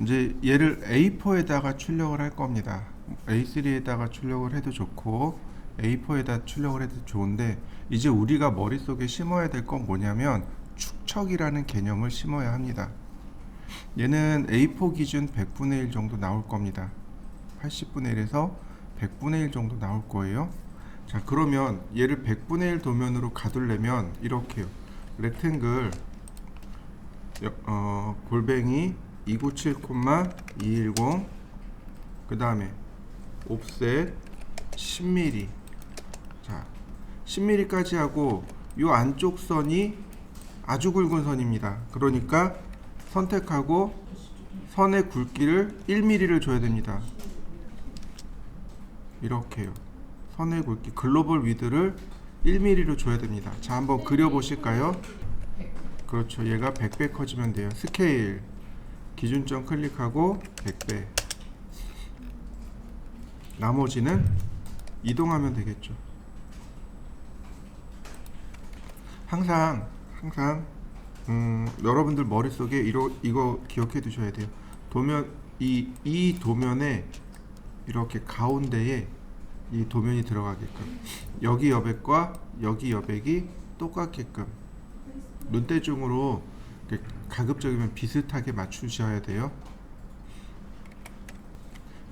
이제 얘를 A4에다가 출력을 할 겁니다. A3에다가 출력을 해도 좋고 A4에다 출력을 해도 좋은데, 이제 우리가 머릿속에 심어야 될 건 뭐냐면 축척이라는 개념을 심어야 합니다. 얘는 A4 기준 100분의 1 정도 나올 겁니다. 80분의 1에서 100분의 1 정도 나올 거예요. 자, 그러면 얘를 100분의 1 도면으로 가두려면 이렇게요. 렉탱글 골뱅이 297,210, 그 다음에 옵셋 10mm. 자, 10mm까지 하고 이 안쪽 선이 아주 굵은 선입니다. 그러니까 선택하고 선의 굵기를 1mm를 줘야 됩니다. 이렇게요. 선의 굵기 글로벌 위드를 1mm로 줘야 됩니다. 자, 한번 그려 보실까요? 그렇죠. 얘가 100배 커지면 돼요. 스케일 기준점 클릭하고 100배. 나머지는 이동하면 되겠죠. 항상 여러분들 머릿속에 이거 기억해 두셔야 돼요. 도면 이 도면에 이렇게 가운데에 이 도면이 들어가게끔, 여기 여백과 여기 여백이 똑같게끔 눈대중으로 가급적이면 비슷하게 맞추셔야 돼요.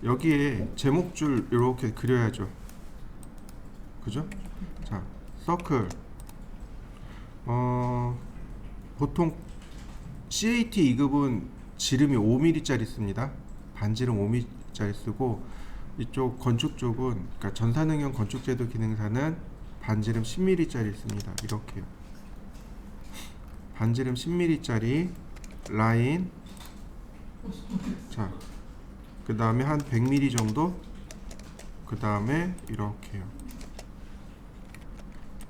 여기에 제목줄 이렇게 그려야죠. 그죠? 자, 서클. 보통 CAT 2급은 지름이 5mm짜리 씁니다. 반지름 5mm짜리 쓰고, 이쪽 건축 쪽은, 그러니까 전산응용 건축제도 기능사는 반지름 10mm짜리 씁니다. 이렇게요. 반지름 10mm짜리 라인. 자, 그 다음에 한 100mm 정도. 그 다음에 이렇게요.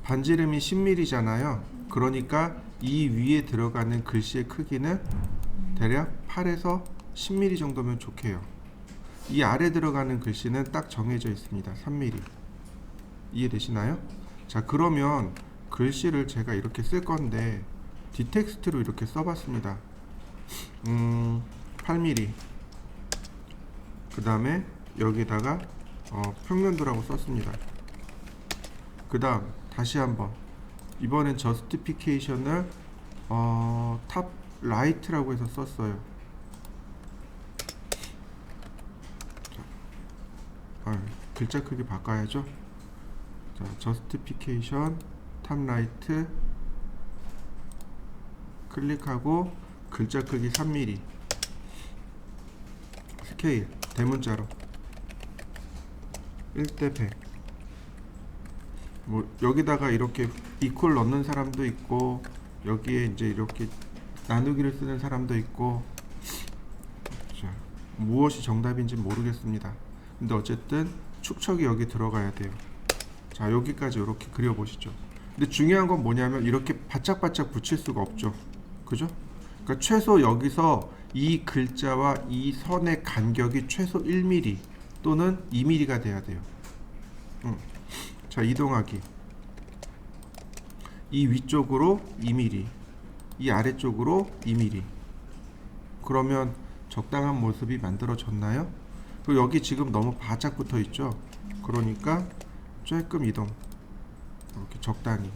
반지름이 10mm잖아요. 그러니까 이 위에 들어가는 글씨의 크기는 대략 8에서 10mm 정도면 좋게요. 이 아래 들어가는 글씨는 딱 정해져 있습니다. 3mm. 이해되시나요? 자, 그러면 글씨를 제가 이렇게 쓸 건데 디텍스트로 이렇게 써봤습니다. 8mm. 그 다음에 여기다가 평면도라고 썼습니다. 그 다음 다시 한번, 이번엔 저스티피케이션을 탑 라이트라고 해서 썼어요. 글자 크기 바꿔야죠. 자, 저스티피케이션 탑 라이트 클릭하고 글자 크기 3mm. 스케일 대문자로 1대 100. 뭐 여기다가 이렇게 이퀄 넣는 사람도 있고, 여기에 이제 이렇게 나누기를 쓰는 사람도 있고. 자, 무엇이 정답인지 모르겠습니다. 근데 어쨌든 축척이 여기 들어가야 돼요. 자, 여기까지 이렇게 그려보시죠. 근데 중요한 건 뭐냐면 이렇게 바짝바짝 붙일 수가 없죠. 그죠? 그러니까 최소 여기서 이 글자와 이 선의 간격이 최소 1mm 또는 2mm가 돼야 돼요. 자, 이동하기. 이 위쪽으로 2mm, 이 아래쪽으로 2mm. 그러면 적당한 모습이 만들어졌나요? 그리고 여기 지금 너무 바짝 붙어 있죠. 그러니까 조금 이동. 이렇게 적당히.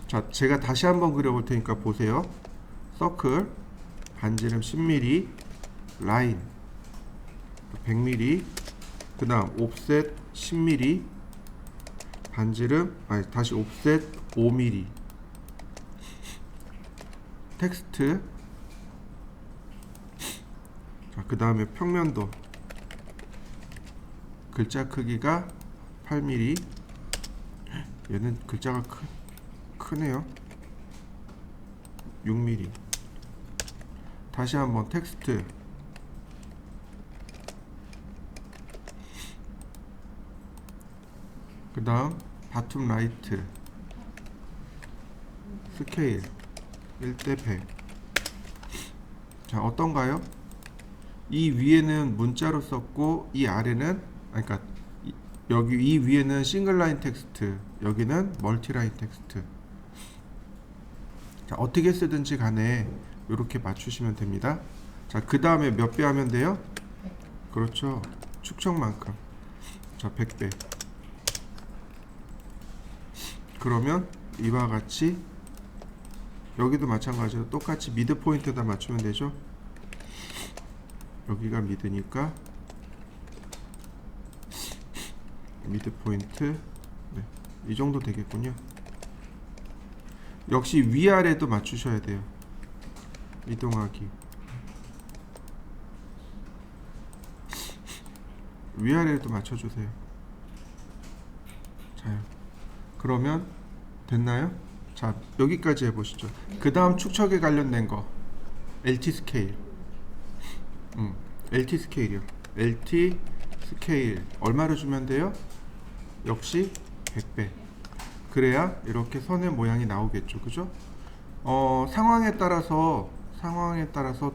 자, 제가 다시 한번 그려볼 테니까 보세요. 서클 반지름 10mm, 라인 100mm, 그 다음 옵셋 10mm, 반지름 다시 옵셋 5mm. 텍스트. 자, 그 다음에 평면도 글자 크기가 8mm. 얘는 글자가 크네요. 6mm. 다시 한번 텍스트. 그 다음 바텀 라이트 스케일 1대 100. 자, 어떤가요? 이 위에는 문자로 썼고 이 아래는 그러니까 여기 이 위에는 싱글 라인 텍스트, 여기는 멀티 라인 텍스트. 자, 어떻게 쓰든지 간에 이렇게 맞추시면 됩니다. 자, 그 다음에 몇 배 하면 돼요? 그렇죠. 축척만큼. 자, 100배. 그러면 이와 같이 여기도 마찬가지로 똑같이 미드 포인트에다 맞추면 되죠. 여기가 미드니까 미드 포인트, 네, 이 정도 되겠군요. 역시 위아래도 맞추셔야 돼요. 이동하기. 위아래도 맞춰주세요. 자요. 그러면 됐나요? 자, 여기까지 해보시죠. 그 다음 축척에 관련된 거 LT 스케일. LT 스케일이요. LT 스케일 얼마를 주면 돼요? 역시 100배. 그래야 이렇게 선의 모양이 나오겠죠. 그죠? 상황에 따라서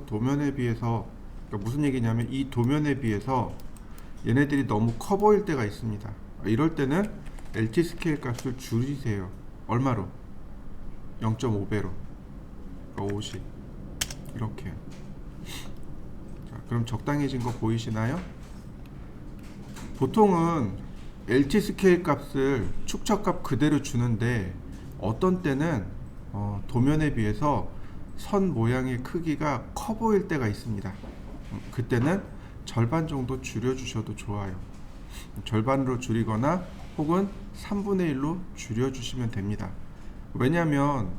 도면에 비해서, 그러니까 무슨 얘기냐면 이 도면에 비해서 얘네들이 너무 커 보일 때가 있습니다. 이럴 때는 LT 스케일 값을 줄이세요. 얼마로? 0.5배로. 그러니까 50. 이렇게. 자, 그럼 적당해진 거 보이시나요? 보통은 LT 스케일 값을 축척값 그대로 주는데 어떤 때는 도면에 비해서 선 모양의 크기가 커 보일 때가 있습니다. 그때는 절반 정도 줄여 주셔도 좋아요. 절반으로 줄이거나 혹은 3분의 1로 줄여 주시면 됩니다. 왜냐하면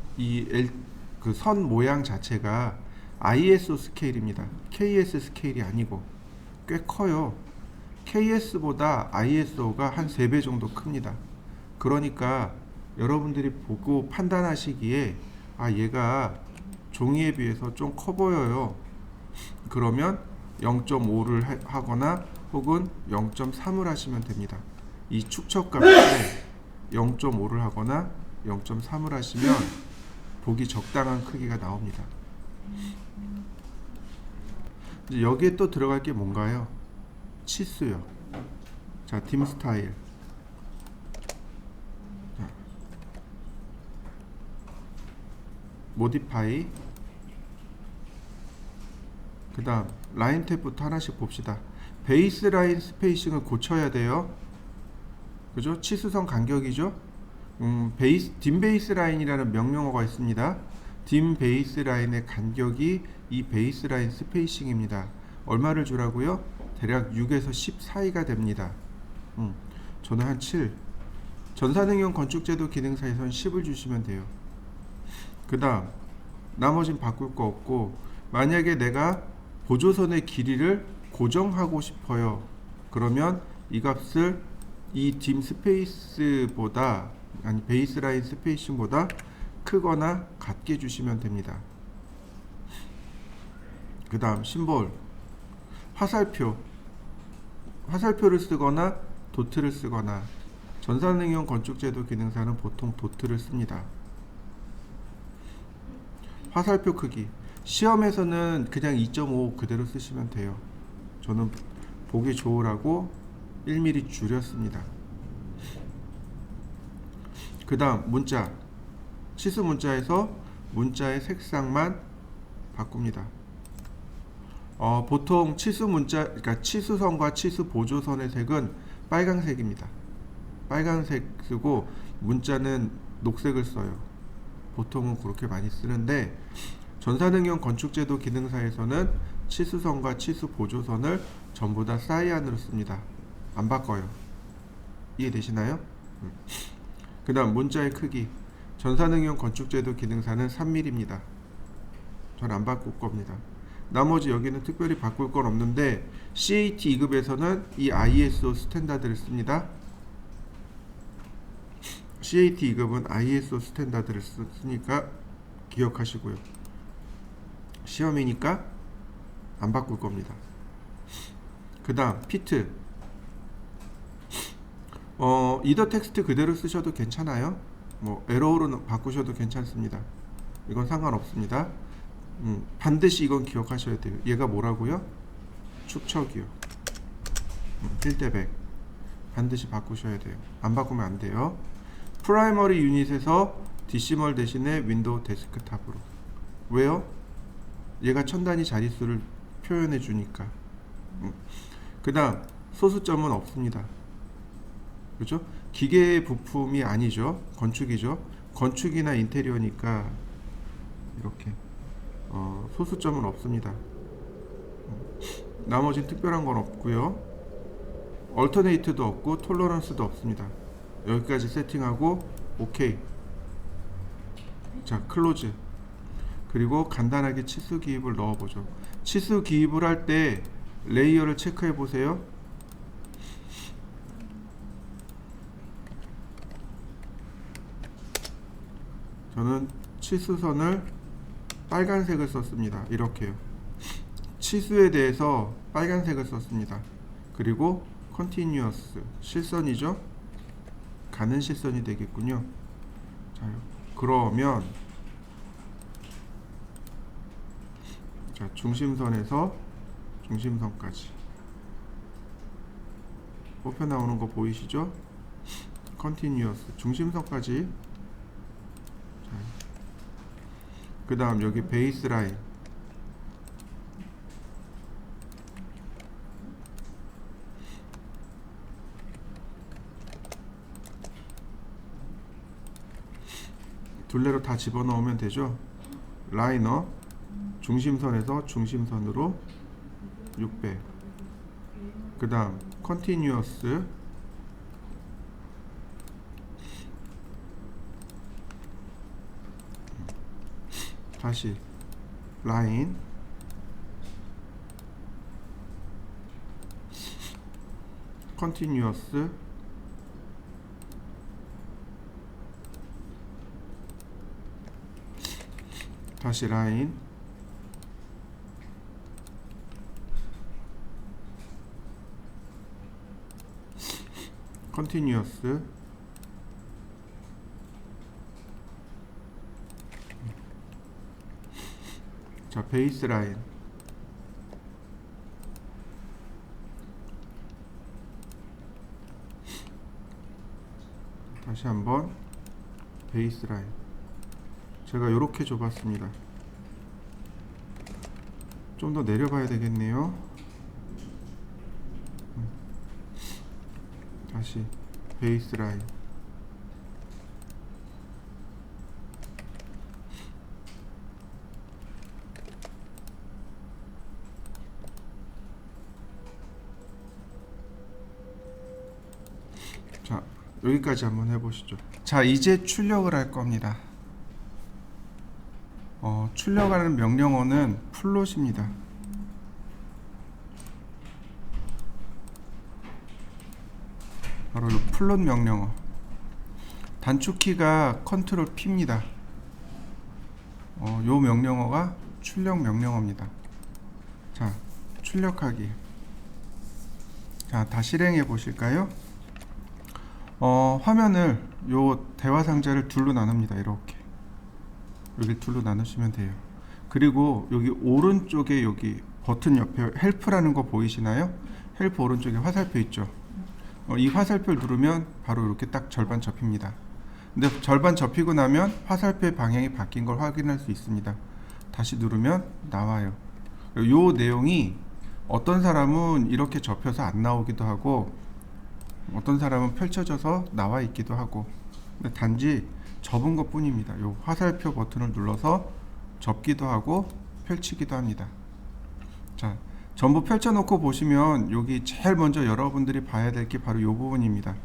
그 선 모양 자체가 ISO 스케일입니다. KS 스케일이 아니고 꽤 커요. KS보다 ISO가 한 3배 정도 큽니다. 그러니까 여러분들이 보고 판단하시기에 얘가 종이에 비해서 좀 커 보여요. 그러면 0.5를 하거나 혹은 0.3을 하시면 됩니다. 이 축척값에 0.5를 하거나 0.3을 하시면 보기 적당한 크기가 나옵니다. 이제 여기에 또 들어갈 게 뭔가요? 치수요. 자, 딤 스타일. 자, 모디파이. 그 다음 라인 탭부터 하나씩 봅시다. 베이스 라인 스페이싱을 고쳐야 돼요. 그죠? 치수선 간격이죠. 딤 베이스 라인이라는 명령어가 있습니다. 딤 베이스 라인의 간격이 이 베이스 라인 스페이싱입니다. 얼마를 주라고요? 대략 6에서 10 사이가 됩니다. 저는 한 7. 전산응용 건축제도 기능사에서는 10을 주시면 돼요. 그 다음 나머진 바꿀 거 없고, 만약에 내가 보조선의 길이를 고정하고 싶어요. 그러면 이 값을 이 딤 스페이스보다, 아니 베이스 라인 스페이싱보다 크거나 같게 주시면 됩니다. 그 다음 심볼. 화살표를 쓰거나 도트를 쓰거나, 전산응용 건축제도 기능사는 보통 도트를 씁니다. 화살표 크기. 시험에서는 그냥 2.5 그대로 쓰시면 돼요. 저는 보기 좋으라고 1mm 줄였습니다. 그 다음 문자. 치수 문자에서 문자의 색상만 바꿉니다. 보통 치수 문자, 그러니까 치수선과 치수 보조선의 색은 빨강색입니다. 빨강색 쓰고 문자는 녹색을 써요. 보통은 그렇게 많이 쓰는데, 전산응용 건축제도 기능사에서는 치수선과 치수 보조선을 전부 다 사이안으로 씁니다. 안 바꿔요. 이해되시나요? 그 다음 문자의 크기. 전산응용 건축제도 기능사는 3mm입니다. 전 안 바꿀 겁니다. 나머지 여기는 특별히 바꿀 건 없는데, CAT 2급에서는 이 ISO 스탠다드를 씁니다. CAT 2급은 ISO 스탠다드를 쓰니까 기억하시고요. 시험이니까 안 바꿀 겁니다. 그 다음 피트. 이더 텍스트 그대로 쓰셔도 괜찮아요. 뭐 에러로 바꾸셔도 괜찮습니다. 이건 상관없습니다. 반드시 이건 기억하셔야 돼요. 얘가 뭐라고요? 축척이요. 1대100 반드시 바꾸셔야 돼요. 안 바꾸면 안 돼요. 프라이머리 유닛에서 디시멀 대신에 윈도우 데스크탑으로. 왜요? 얘가 천 단위 자릿수를 표현해 주니까. 그 다음 소수점은 없습니다. 그죠? 기계 부품이 아니죠. 건축이죠. 건축이나 인테리어니까 이렇게 소수점은 없습니다. 나머진 특별한 건 없고요. 얼터네이트도 없고 톨러런스도 없습니다. 여기까지 세팅하고 오케이. 자, 클로즈. 그리고 간단하게 치수 기입을 넣어보죠. 치수 기입을 할 때 레이어를 체크해 보세요. 저는 치수선을 빨간색을 썼습니다. 이렇게요. 치수에 대해서 빨간색을 썼습니다. 그리고 컨티뉴어스 실선이죠. 가는 실선이 되겠군요. 자, 그러면 자, 중심선에서 중심선까지 뽑혀 나오는 거 보이시죠? 컨티뉴어스 중심선까지. 그 다음 여기 베이스 라인, 둘레로 다 집어넣으면 되죠. 라이너 중심선에서 중심선으로 600. 그 다음 컨티뉴어스 다시 라인 컨티뉴어스 다시 라인 컨티뉴어스 자, 베이스 라인 다시 한번 베이스 라인. 제가 이렇게 줘봤습니다. 좀 더 내려봐야 되겠네요. 다시 베이스 라인 자, 여기까지 한번 해보시죠. 자, 이제 출력을 할 겁니다. 출력하는 명령어는 플롯입니다. 바로 이 플롯 명령어. 단축키가 컨트롤 P입니다. 요 명령어가 출력 명령어입니다. 자, 출력하기. 자, 다 실행해 보실까요? 화면을 요 대화 상자를 둘로 나눕니다. 이렇게 여기 둘로 나누시면 돼요. 그리고 여기 오른쪽에 여기 버튼 옆에 헬프라는 거 보이시나요? 헬프 오른쪽에 화살표 있죠. 이 화살표를 누르면 바로 이렇게 딱 절반 접힙니다. 근데 절반 접히고 나면 화살표의 방향이 바뀐 걸 확인할 수 있습니다. 다시 누르면 나와요. 요 내용이 어떤 사람은 이렇게 접혀서 안 나오기도 하고 어떤 사람은 펼쳐져서 나와 있기도 하고, 근데 단지 접은 것 뿐입니다. 요 화살표 버튼을 눌러서 접기도 하고 펼치기도 합니다. 자, 전부 펼쳐놓고 보시면 여기 제일 먼저 여러분들이 봐야 될 게 바로 이 부분입니다.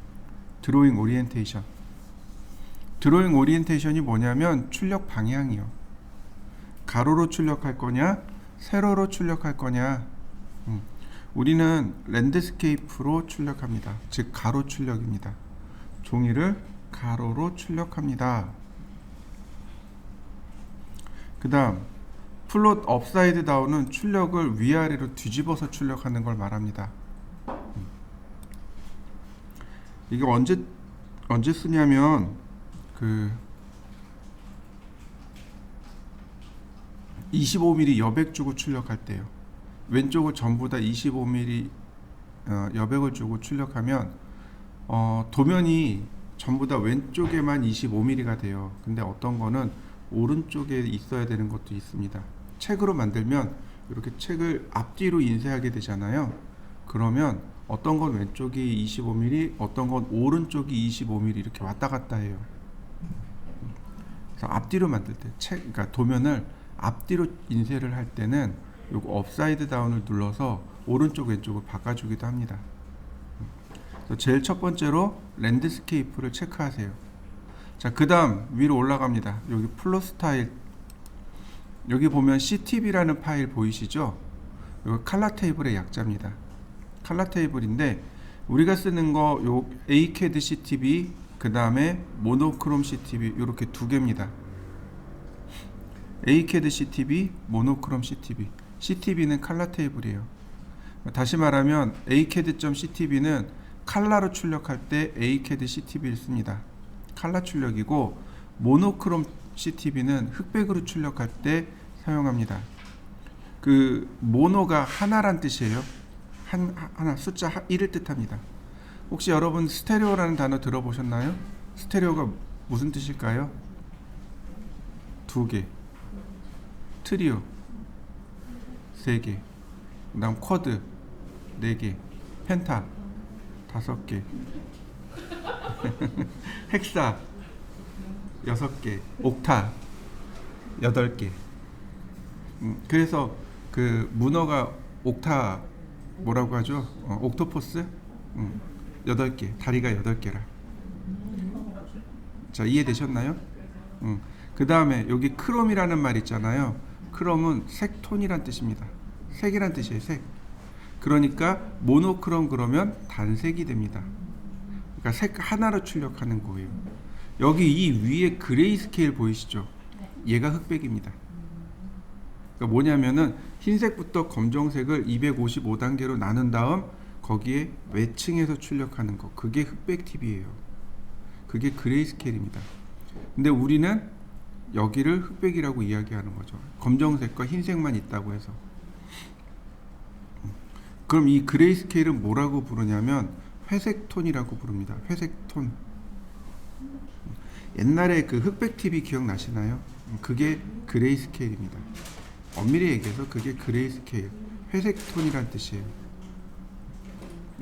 드로잉 오리엔테이션. 드로잉 오리엔테이션이 뭐냐면 출력 방향이요. 가로로 출력할 거냐 세로로 출력할 거냐. 우리는 랜드스케이프로 출력합니다. 즉 가로 출력입니다. 종이를 가로로 출력합니다. 그 다음 플롯 업사이드 다운은 출력을 위아래로 뒤집어서 출력하는 걸 말합니다. 이게 언제 쓰냐면 그 25mm 여백 주고 출력할 때요. 왼쪽을 전부 다 25mm 여백을 주고 출력하면 도면이 전부 다 왼쪽에만 25mm가 돼요. 근데 어떤 거는 오른쪽에 있어야 되는 것도 있습니다. 책으로 만들면 이렇게 책을 앞뒤로 인쇄하게 되잖아요. 그러면 어떤 건 왼쪽이 25mm, 어떤 건 오른쪽이 25mm 이렇게 왔다 갔다 해요. 그래서 앞뒤로 만들 때 그러니까 도면을 앞뒤로 인쇄를 할 때는 요거 업사이드 다운을 눌러서 오른쪽 왼쪽을 바꿔주기도 합니다. 그래서 제일 첫 번째로 랜드스케이프를 체크하세요. 자, 그 다음 위로 올라갑니다. 여기 플로 스타일, 여기 보면 CTB라는 파일 보이시죠? 이거 칼라 테이블의 약자입니다. 칼라 테이블인데 우리가 쓰는 거 요 ACAD CTB, 그 다음에 모노크롬 CTB 이렇게 두 개입니다. ACAD CTB, 모노크롬 CTB. CTB는 칼라 테이블이에요. 다시 말하면 ACAD.CTB는 칼라로 출력할 때 ACAD CTB를 씁니다. 칼라 출력이고 모노크롬 CTB는 흑백으로 출력할 때 사용합니다. 그 모노가 하나란 뜻이에요. 하나 숫자 1을 뜻합니다. 혹시 여러분 스테레오라는 단어 들어보셨나요? 스테레오가 무슨 뜻일까요? 두 개, 트리오 세 개, 그다음 쿼드 네 개, 펜타 다섯 개, 헥사 6개, 옥타 8개. 그래서 그 문어가 옥타 뭐라고 하죠? 옥토퍼스? 8개, 다리가 8개라. 자, 이해되셨나요? 그 다음에 여기 크롬이라는 말 있잖아요. 크롬은 색톤이란 뜻입니다. 색이란 뜻이에요. 색. 그러니까 모노크롬 그러면 단색이 됩니다. 그러니까 색 하나로 출력하는 거예요. 여기 이 위에 그레이 스케일 보이시죠? 얘가 흑백입니다. 그러니까 뭐냐면은 흰색부터 검정색을 255단계로 나눈 다음 거기에 외층에서 출력하는 거, 그게 흑백 TV예요. 그게 그레이 스케일입니다. 근데 우리는 여기를 흑백이라고 이야기하는 거죠. 검정색과 흰색만 있다고 해서. 그럼 이 그레이 스케일은 뭐라고 부르냐면 회색 톤이라고 부릅니다. 회색 톤. 옛날에 그 흑백 TV 기억나시나요? 그게 그레이 스케일입니다. 엄밀히 얘기해서 그게 그레이 스케일, 회색 톤이란 뜻이에요.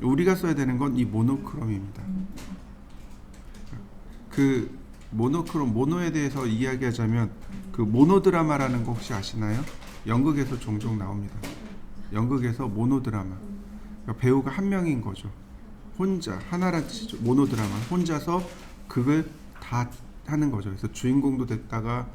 우리가 써야 되는 건 이 모노크롬입니다. 그 모노크롬, 모노에 대해서 이야기하자면 그 모노드라마라는 거 혹시 아시나요? 연극에서 종종 나옵니다. 연극에서 모노드라마. 그러니까 배우가 한 명인 거죠. 혼자, 하나란 뜻이죠. 모노드라마. 혼자서 그걸 다 하는 거죠. 그래서 주인공도 됐다가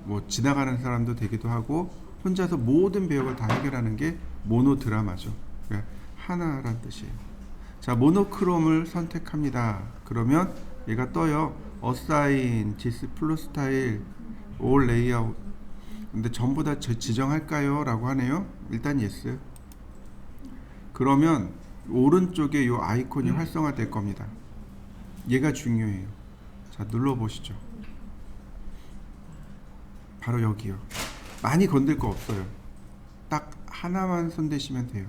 뭐 지나가는 사람도 되기도 하고 혼자서 모든 배역을 다 해결하는 게 모노드라마죠. 그러니까 하나란 뜻이에요. 자, 모노크롬을 선택합니다. 그러면 얘가 떠요. Assign, This, Flow Style, All Layout. 근데 전부 다 지정할까요? 라고 하네요. 일단 Yes. 그러면 오른쪽에 이 아이콘이 활성화될 겁니다. 얘가 중요해요. 자, 눌러보시죠. 바로 여기요. 많이 건들 거 없어요. 딱 하나만 손대시면 돼요.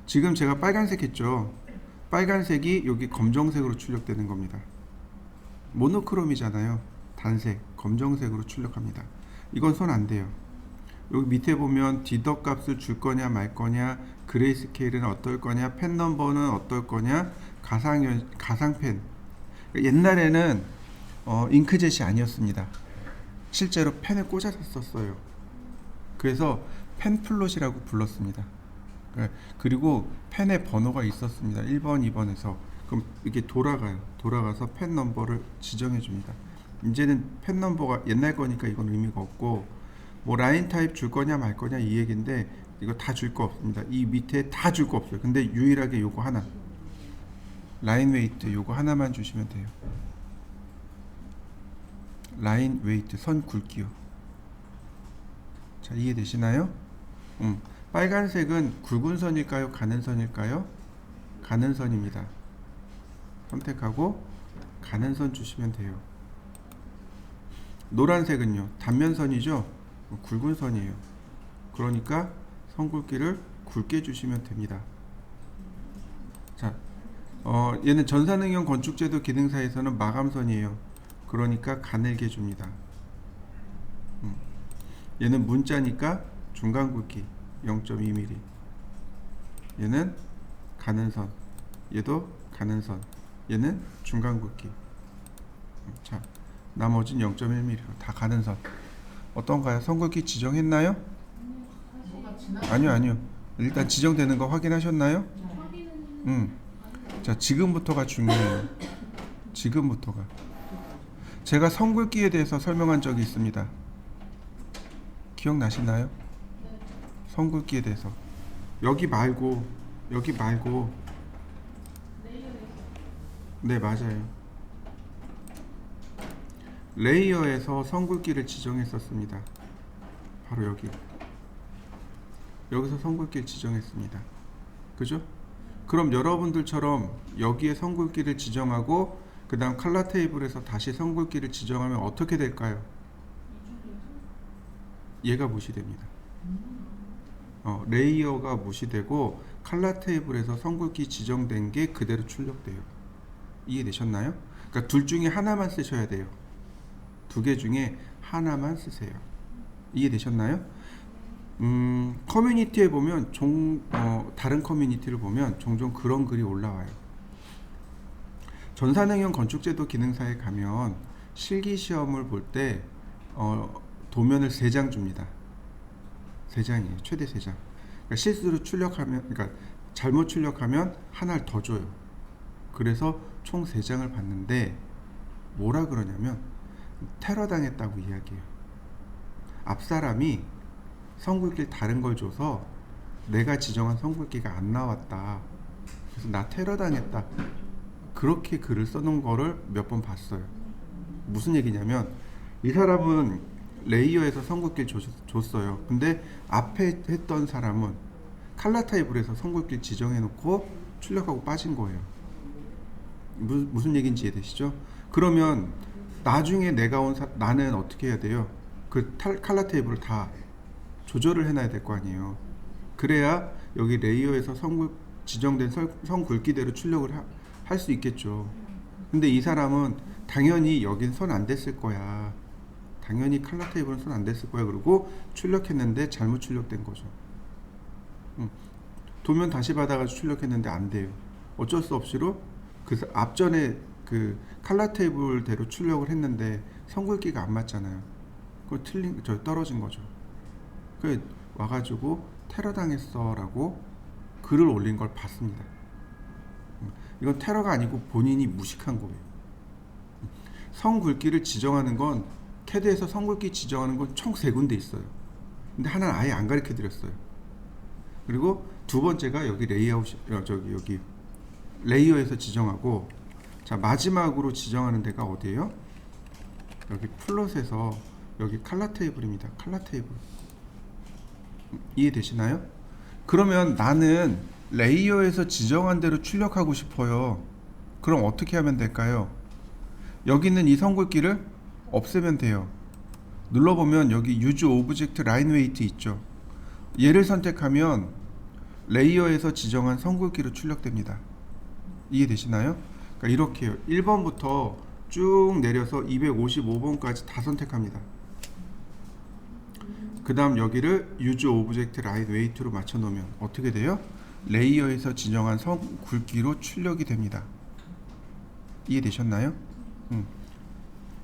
지금 제가 빨간색 했죠. 빨간색이 여기 검정색으로 출력되는 겁니다. 모노크롬이잖아요. 단색, 검정색으로 출력합니다. 이건 손 안 대요. 여기 밑에 보면 디덕 값을 줄 거냐 말 거냐, 그레이 스케일은 어떨 거냐, 펜 넘버는 어떨 거냐, 가상펜. 옛날에는 잉크젯이 아니었습니다. 실제로 펜을 꽂아서 썼어요. 그래서 펜 플롯이라고 불렀습니다. 그리고 펜에 번호가 있었습니다. 1번, 2번에서. 그럼 이게 돌아가요. 돌아가서 펜 넘버를 지정해 줍니다. 이제는 펜 넘버가 옛날 거니까 이건 의미가 없고, 뭐 라인 타입 줄 거냐 말 거냐 이 얘기인데 이거 다 줄 거 없습니다. 이 밑에 다 줄 거 없어요. 근데 유일하게 요거 하나, 라인 웨이트 요거 하나만 주시면 돼요. 라인 웨이트, 선 굵기요. 자, 이해되시나요? 빨간색은 굵은 선일까요? 가는 선일까요? 가는 선입니다. 선택하고 가는 선 주시면 돼요. 노란색은요, 단면선이죠? 굵은 선이에요. 그러니까 선 굵기를 굵게 주시면 됩니다. 자, 얘는 전산응용 건축제도 기능사에서는 마감선이에요. 그러니까 가늘게 줍니다. 얘는 문자니까 중간 굵기 0.2mm. 얘는 가는 선, 얘도 가는 선, 얘는 중간 굵기. 자, 나머진 0.1mm 다 가는 선. 어떤가요? 선 굵기 지정했나요? 아니요. 일단 지정되는 거 확인하셨나요? 자, 지금부터가 중요해요. 지금부터가. 제가 선 굵기에 대해서 설명한 적이 있습니다. 기억나시나요? 선 굵기에 대해서. 여기 말고. 네, 맞아요. 레이어에서 선 굵기를 지정했었습니다. 바로 여기서 선 굵기를 지정했습니다. 그죠? 그럼 여러분들처럼 여기에 선 굵기를 지정하고 그 다음 칼라 테이블에서 다시 선 굵기를 지정하면 어떻게 될까요? 얘가 무시됩니다. 레이어가 무시되고 칼라 테이블에서 선 굵기 지정된 게 그대로 출력돼요. 이해되셨나요? 그러니까 둘 중에 하나만 쓰셔야 돼요. 두 개 중에 하나만 쓰세요. 이해되셨나요? 커뮤니티에 보면 다른 커뮤니티를 보면 종종 그런 글이 올라와요. 전산응용 건축제도 기능사에 가면 실기시험을 볼 때 도면을 3장 줍니다. 3장이에요. 최대 3장. 그러니까 실수로 출력하면, 그러니까 잘못 출력하면 하나를 더 줘요. 그래서 총 3장을 받는데 뭐라 그러냐면 테러 당했다고 이야기해요. 앞사람이 선 굵기를 다른 걸 줘서 내가 지정한 선 굵기가 안 나왔다. 그래서 나 테러 당했다. 그렇게 글을 써놓은 거를 몇 번 봤어요. 무슨 얘기냐면 이 사람은 레이어에서 선 굵기를 줬어요. 근데 앞에 했던 사람은 칼라 타입으로 선 굵기를 지정해놓고 출력하고 빠진 거예요. 무슨 얘기인지 이해되시죠? 그러면 나중에 나는 어떻게 해야 돼요? 그 칼라 테이블을 다 조절을 해놔야 될 거 아니에요. 그래야 여기 레이어에서 지정된 선 굵기대로 출력을 할 수 있겠죠. 근데 이 사람은 당연히 여긴 선 안 됐을 거야. 당연히 칼라 테이블은 선 안 됐을 거야. 그러고 출력했는데 잘못 출력된 거죠. 도면 다시 받아가지고 출력했는데 안 돼요. 어쩔 수 없이로 그 앞전에 그 칼라 테이블대로 출력을 했는데 선 굵기가 안 맞잖아요. 그거 떨어진 거죠. 그 와가지고 테러 당했어라고 글을 올린 걸 봤습니다. 이건 테러가 아니고 본인이 무식한 거예요. 선 굵기를 지정하는 건 캐드에서 선 굵기 지정하는 건 총 3군데 있어요. 근데 하나는 아예 안 가르쳐 드렸어요. 그리고 두 번째가 여기 여기 레이어에서 지정하고, 자, 마지막으로 지정하는 데가 어디예요? 여기 플롯에서 여기 칼라 테이블입니다. 칼라 테이블. 이해되시나요? 그러면 나는 레이어에서 지정한 대로 출력하고 싶어요. 그럼 어떻게 하면 될까요? 여기 있는 이 선 굵기를 없애면 돼요. 눌러보면 여기 Use Object Line Weight 있죠. 얘를 선택하면 레이어에서 지정한 선 굵기로 출력됩니다. 이해되시나요? 그러니까 이렇게요. 1번부터 쭉 내려서 255번까지 다 선택합니다. 그 다음 여기를 Use Object Line Weight로 맞춰 놓으면 어떻게 돼요? 레이어에서 지정한 선 굵기로 출력이 됩니다. 이해되셨나요?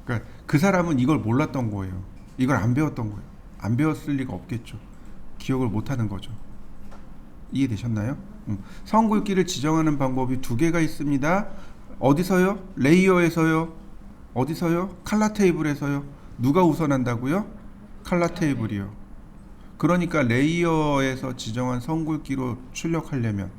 그러니까 그 사람은 이걸 몰랐던 거예요. 이걸 안 배웠던 거예요. 안 배웠을 리가 없겠죠. 기억을 못하는 거죠. 이해되셨나요? 선 굵기를 지정하는 방법이 2개가 있습니다. 어디서요? 레이어에서요? 어디서요? 칼라 테이블에서요? 누가 우선한다고요? 칼라 테이블이요. 그러니까 레이어에서 지정한 선 굵기로 출력하려면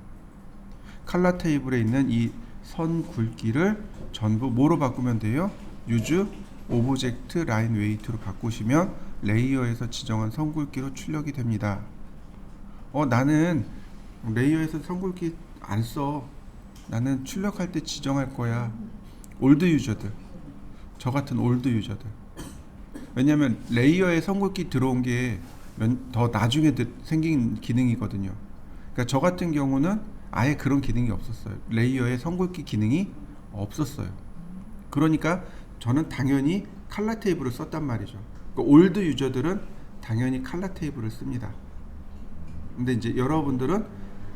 칼라 테이블에 있는 이 선 굵기를 전부 뭐로 바꾸면 돼요? Use Object Line Weight로 바꾸시면 레이어에서 지정한 선 굵기로 출력이 됩니다. 나는 레이어에서 선 굵기 안 써. 나는 출력할 때 지정할 거야. 올드 유저들. 저 같은 올드 유저들. 왜냐면 레이어에 선 굵기 들어온 게 더 나중에 생긴 기능이거든요. 그러니까 저 같은 경우는 아예 그런 기능이 없었어요. 레이어에 선 굵기 기능이 없었어요. 그러니까 저는 당연히 칼라 테이블을 썼단 말이죠. 그러니까 올드 유저들은 당연히 칼라 테이블을 씁니다. 근데 이제 여러분들은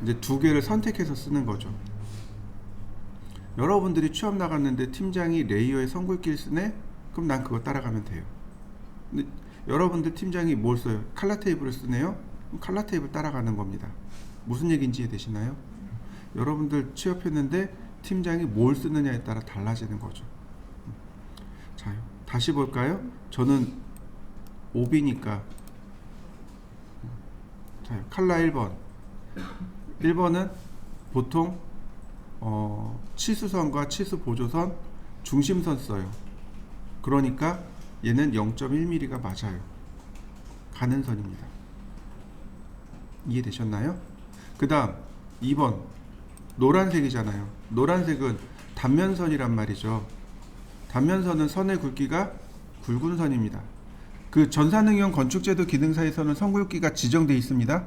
이제 두 개를 선택해서 쓰는 거죠. 여러분들이 취업 나갔는데 팀장이 레이어에 선글귀를 쓰네? 그럼 난 그거 따라가면 돼요. 근데 여러분들 팀장이 뭘 써요? 칼라 테이블을 쓰네요? 그럼 칼라 테이블 따라가는 겁니다. 무슨 얘기인지 이해되시나요? 여러분들 취업했는데 팀장이 뭘 쓰느냐에 따라 달라지는 거죠. 자, 다시 볼까요? 저는 오비니까 자, 칼라 1번. 1번은 보통 치수선과 치수 보조선, 중심선 써요. 그러니까 얘는 0.1mm가 맞아요. 가는 선입니다. 이해되셨나요? 그 다음 2번 노란색이잖아요. 노란색은 단면선이란 말이죠. 단면선은 선의 굵기가 굵은 선입니다. 그 전산응용 건축제도 기능사에서는 선 굵기가 지정되어 있습니다.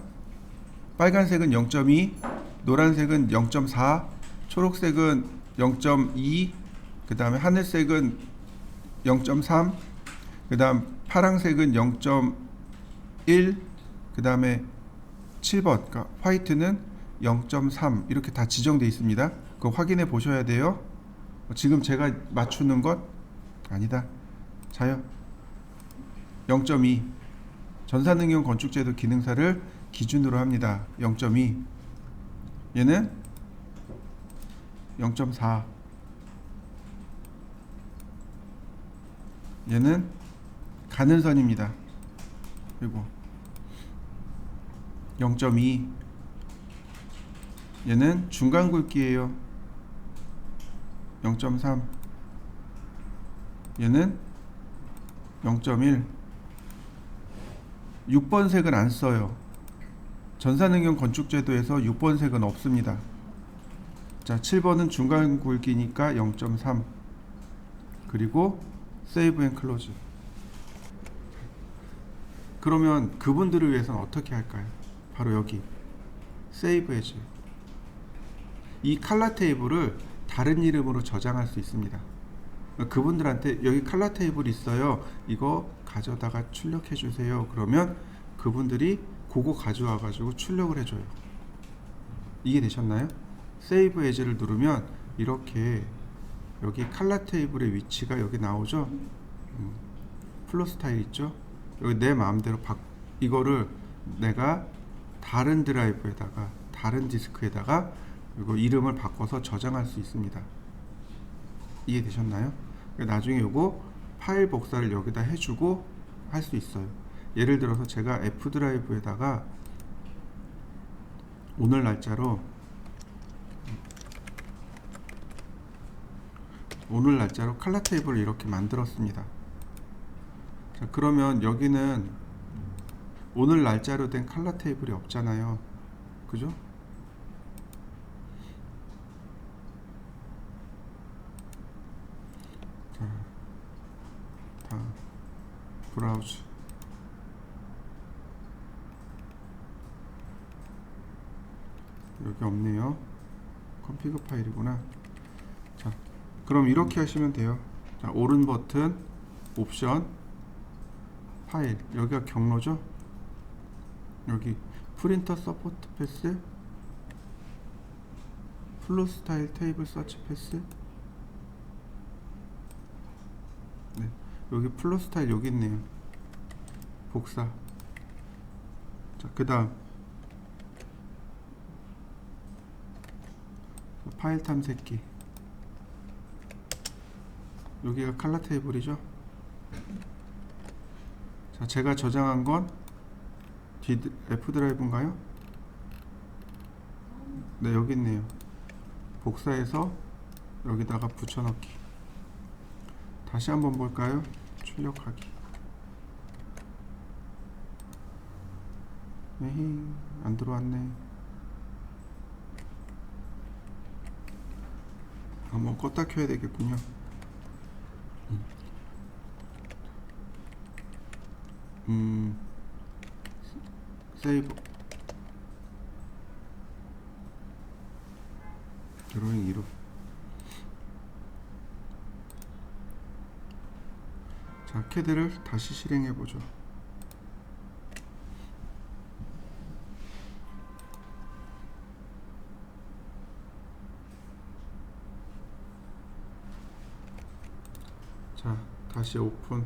빨간색은 0.2, 노란색은 0.4, 초록색은 0.2, 그 다음에 하늘색은 0.3, 그 다음 파랑색은 0.1, 그 다음에 7번 그러니까 화이트는 0.3 이렇게 다 지정되어 있습니다. 그거 확인해 보셔야 돼요. 지금 제가 맞추는 것 아니다. 자요. 0.2 전산응용 건축제도 기능사를 기준으로 합니다. 0.2 얘는 0.4 얘는 가는 선입니다. 그리고 0.2 얘는 중간 굵기예요. 0.3 얘는 0.1 6번 색은 안 써요. 전산응용 건축제도에서 6번 색은 없습니다. 자, 7번은 중간 굵기니까 0.3 그리고 세이브 앤 클로즈. 그러면 그분들을 위해서는 어떻게 할까요? 바로 여기 세이브 해즈. 이 칼라 테이블을 다른 이름으로 저장할 수 있습니다. 그분들한테 여기 칼라 테이블 있어요. 이거 가져다가 출력해 주세요. 그러면 그분들이 그거 가져와 가지고 출력을 해줘요. 이해되셨나요? 세이브 에즈를 누르면 이렇게 여기 칼라 테이블의 위치가 여기 나오죠. 플로 스타일 있죠. 여기 내 마음대로 이거를 내가 다른 드라이브에다가 다른 디스크에다가 이거 이름을 바꿔서 저장할 수 있습니다. 이해되셨나요? 나중에 요거 파일 복사를 여기다 해주고 할 수 있어요. 예를 들어서 제가 F 드라이브에다가 오늘 날짜로 칼라 테이블을 이렇게 만들었습니다. 자, 그러면 여기는 오늘 날짜로 된 칼라 테이블이 없잖아요. 그죠? 자, 다 브라우즈. 여기 없네요. 컴피그 파일이구나. 자, 그럼 이렇게 하시면 돼요. 자, 오른 버튼, 옵션, 파일. 여기가 경로죠. 여기 프린터 서포트 패스, 플로 스타일 테이블 서치 패스. 네, 여기 플로 스타일 여기 있네요. 복사. 자, 그 다음 파일 탐색기. 여기가 칼라 테이블이죠. 자, 제가 저장한 건 F 드라이브인가요? 네, 여기 있네요. 복사해서 여기다가 붙여넣기. 다시 한번 볼까요? 출력하기. 에헤이, 안 들어왔네. 한번 껐다 켜야 되겠군요. 세이브. 드로잉 이름. 자, 캐드를 다시 실행해 보죠. 자, 다시 오픈.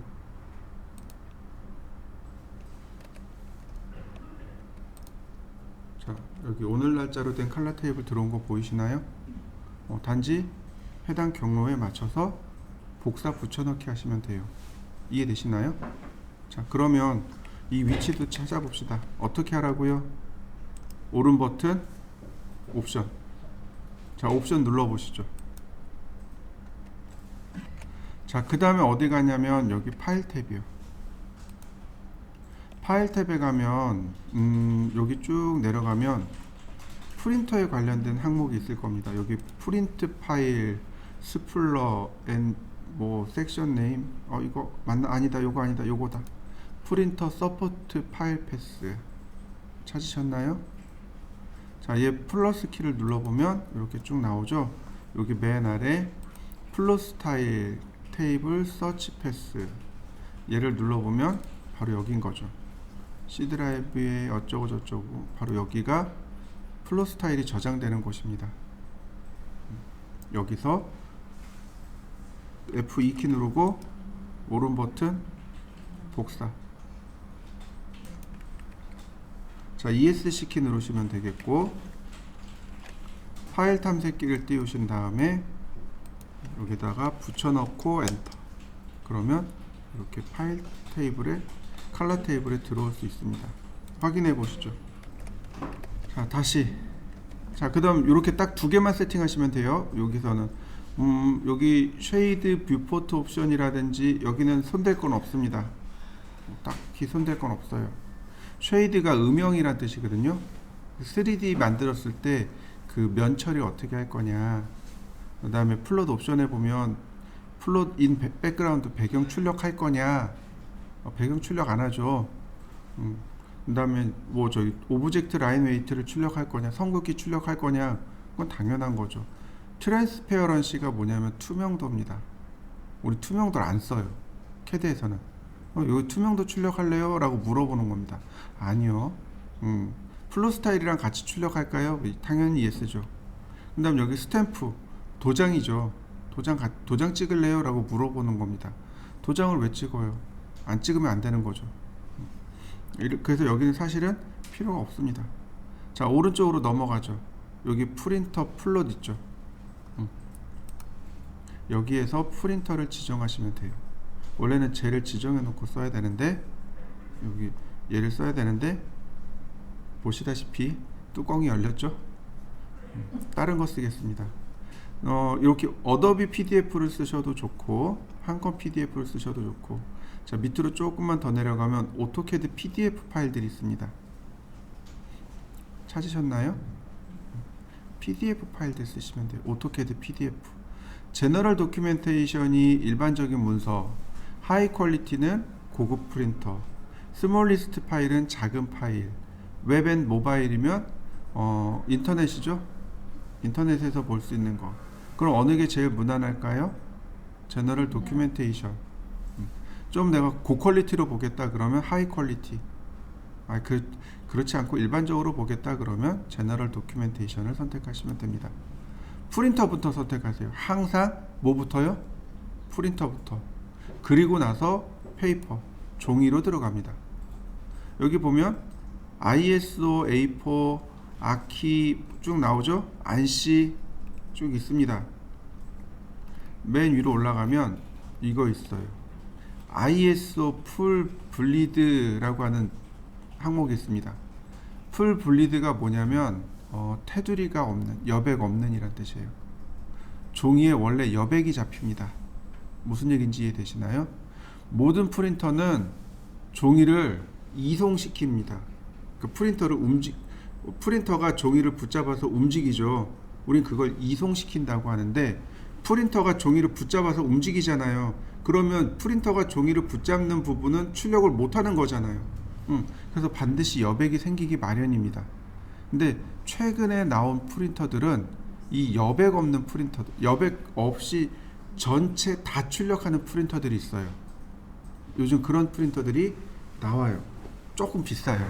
자, 여기 오늘 날짜로 된 칼라 테이블 들어온 거 보이시나요? 단지 해당 경로에 맞춰서 복사 붙여넣기 하시면 돼요. 이해되시나요? 자, 그러면 이 위치도 찾아봅시다. 어떻게 하라고요? 오른 버튼 옵션. 자, 옵션 눌러보시죠. 자, 그 다음에 어디 가냐면 여기 파일 탭이요. 파일 탭에 가면 여기 쭉 내려가면 프린터에 관련된 항목이 있을 겁니다. 여기 프린트 파일, 스플러, 뭐 섹션 네임, 이거 맞나? 아니다, 요거 아니다, 요거다. 프린터 서포트 파일 패스 찾으셨나요? 자, 얘 플러스 키를 눌러보면 이렇게 쭉 나오죠. 여기 맨 아래 플로 스타일 테이블 서치 패스, 얘를 눌러보면 바로 여긴 거죠. C 드라이브에 어쩌고 저쩌고, 바로 여기가 플로 스타일이 저장되는 곳입니다. 여기서 F2키 누르고 오른 버튼 복사. 자, ESC 키 누르시면 되겠고, 파일 탐색기를 띄우신 다음에 여기다가 붙여넣고 엔터. 그러면 이렇게 파일 테이블에, 칼라 테이블에 들어올 수 있습니다. 확인해 보시죠. 자, 다시. 자, 그 다음 이렇게 딱 두 개만 세팅하시면 돼요. 여기서는 여기 쉐이드 뷰포트 옵션이라든지 여기는 손댈 건 없습니다. 딱히 손댈 건 없어요. 쉐이드가 음영이란 뜻이거든요. 3D 만들었을 때 그 면 처리 어떻게 할 거냐. 그 다음에 플롯 옵션에 보면 플롯 인 백그라운드 배경 출력할 거냐. 배경 출력 안 하죠. 그 다음에 뭐 저기 오브젝트 라인 웨이트를 출력할 거냐, 선긋기 출력할 거냐, 그건 당연한 거죠. 트랜스페어런시가 뭐냐면 투명도입니다. 우리 투명도를 안 써요. 캐드에서는. 여기 투명도 출력할래요? 라고 물어보는 겁니다. 아니요. 플로 스타일이랑 같이 출력할까요? 당연히 예스죠. 그 다음 여기 스탬프, 도장이죠. 도장 찍을래요? 라고 물어보는 겁니다. 도장을 왜 찍어요? 안 찍으면 안 되는 거죠. 그래서 여기는 사실은 필요가 없습니다. 자, 오른쪽으로 넘어가죠. 여기 프린터 플롯 있죠. 여기에서 프린터를 지정하시면 돼요. 원래는 쟤를 지정해 놓고 써야 되는데, 여기 얘를 써야 되는데, 보시다시피 뚜껑이 열렸죠. 다른 거 쓰겠습니다. 이렇게 어도비 PDF를 쓰셔도 좋고, 한컴 PDF를 쓰셔도 좋고. 자, 밑으로 조금만 더 내려가면 오토캐드 PDF 파일들이 있습니다. 찾으셨나요? PDF 파일들 쓰시면 돼요. 오토캐드 PDF. 제너럴 도큐멘테이션이 일반적인 문서, 하이 퀄리티는 고급 프린터, 스몰 리스트 파일은 작은 파일, 웹 앤 모바일이면 인터넷이죠. 인터넷에서 볼 수 있는 거. 그럼 어느 게 제일 무난할까요? 제너럴 도큐멘테이션. 좀 내가 고퀄리티로 보겠다 그러면 하이 퀄리티. 그렇지 않고 일반적으로 보겠다 그러면 제너럴 도큐멘테이션을 선택하시면 됩니다. 프린터부터 선택하세요. 항상 뭐부터요? 프린터부터. 그리고 나서 페이퍼, 종이로 들어갑니다. 여기 보면 ISO, A4, 아키 쭉 나오죠? 안시 쭉 있습니다. 맨 위로 올라가면 이거 있어요. ISO 풀 블리드라고 하는 항목이 있습니다. 풀 블리드가 뭐냐면 테두리가 없는, 여백 없는 이란 뜻이에요. 종이에 원래 여백이 잡힙니다. 무슨 얘기인지 이해되시나요? 모든 프린터는 종이를 이송시킵니다. 그 프린터가 종이를 붙잡아서 움직이죠. 우린 그걸 이송시킨다고 하는데, 프린터가 종이를 붙잡아서 움직이잖아요. 그러면 프린터가 종이를 붙잡는 부분은 출력을 못하는 거잖아요. 그래서 반드시 여백이 생기기 마련입니다. 근데 최근에 나온 프린터들은 이 여백 없는 프린터들, 여백 없이 전체 다 출력하는 프린터들이 있어요. 요즘 그런 프린터들이 나와요. 조금 비싸요.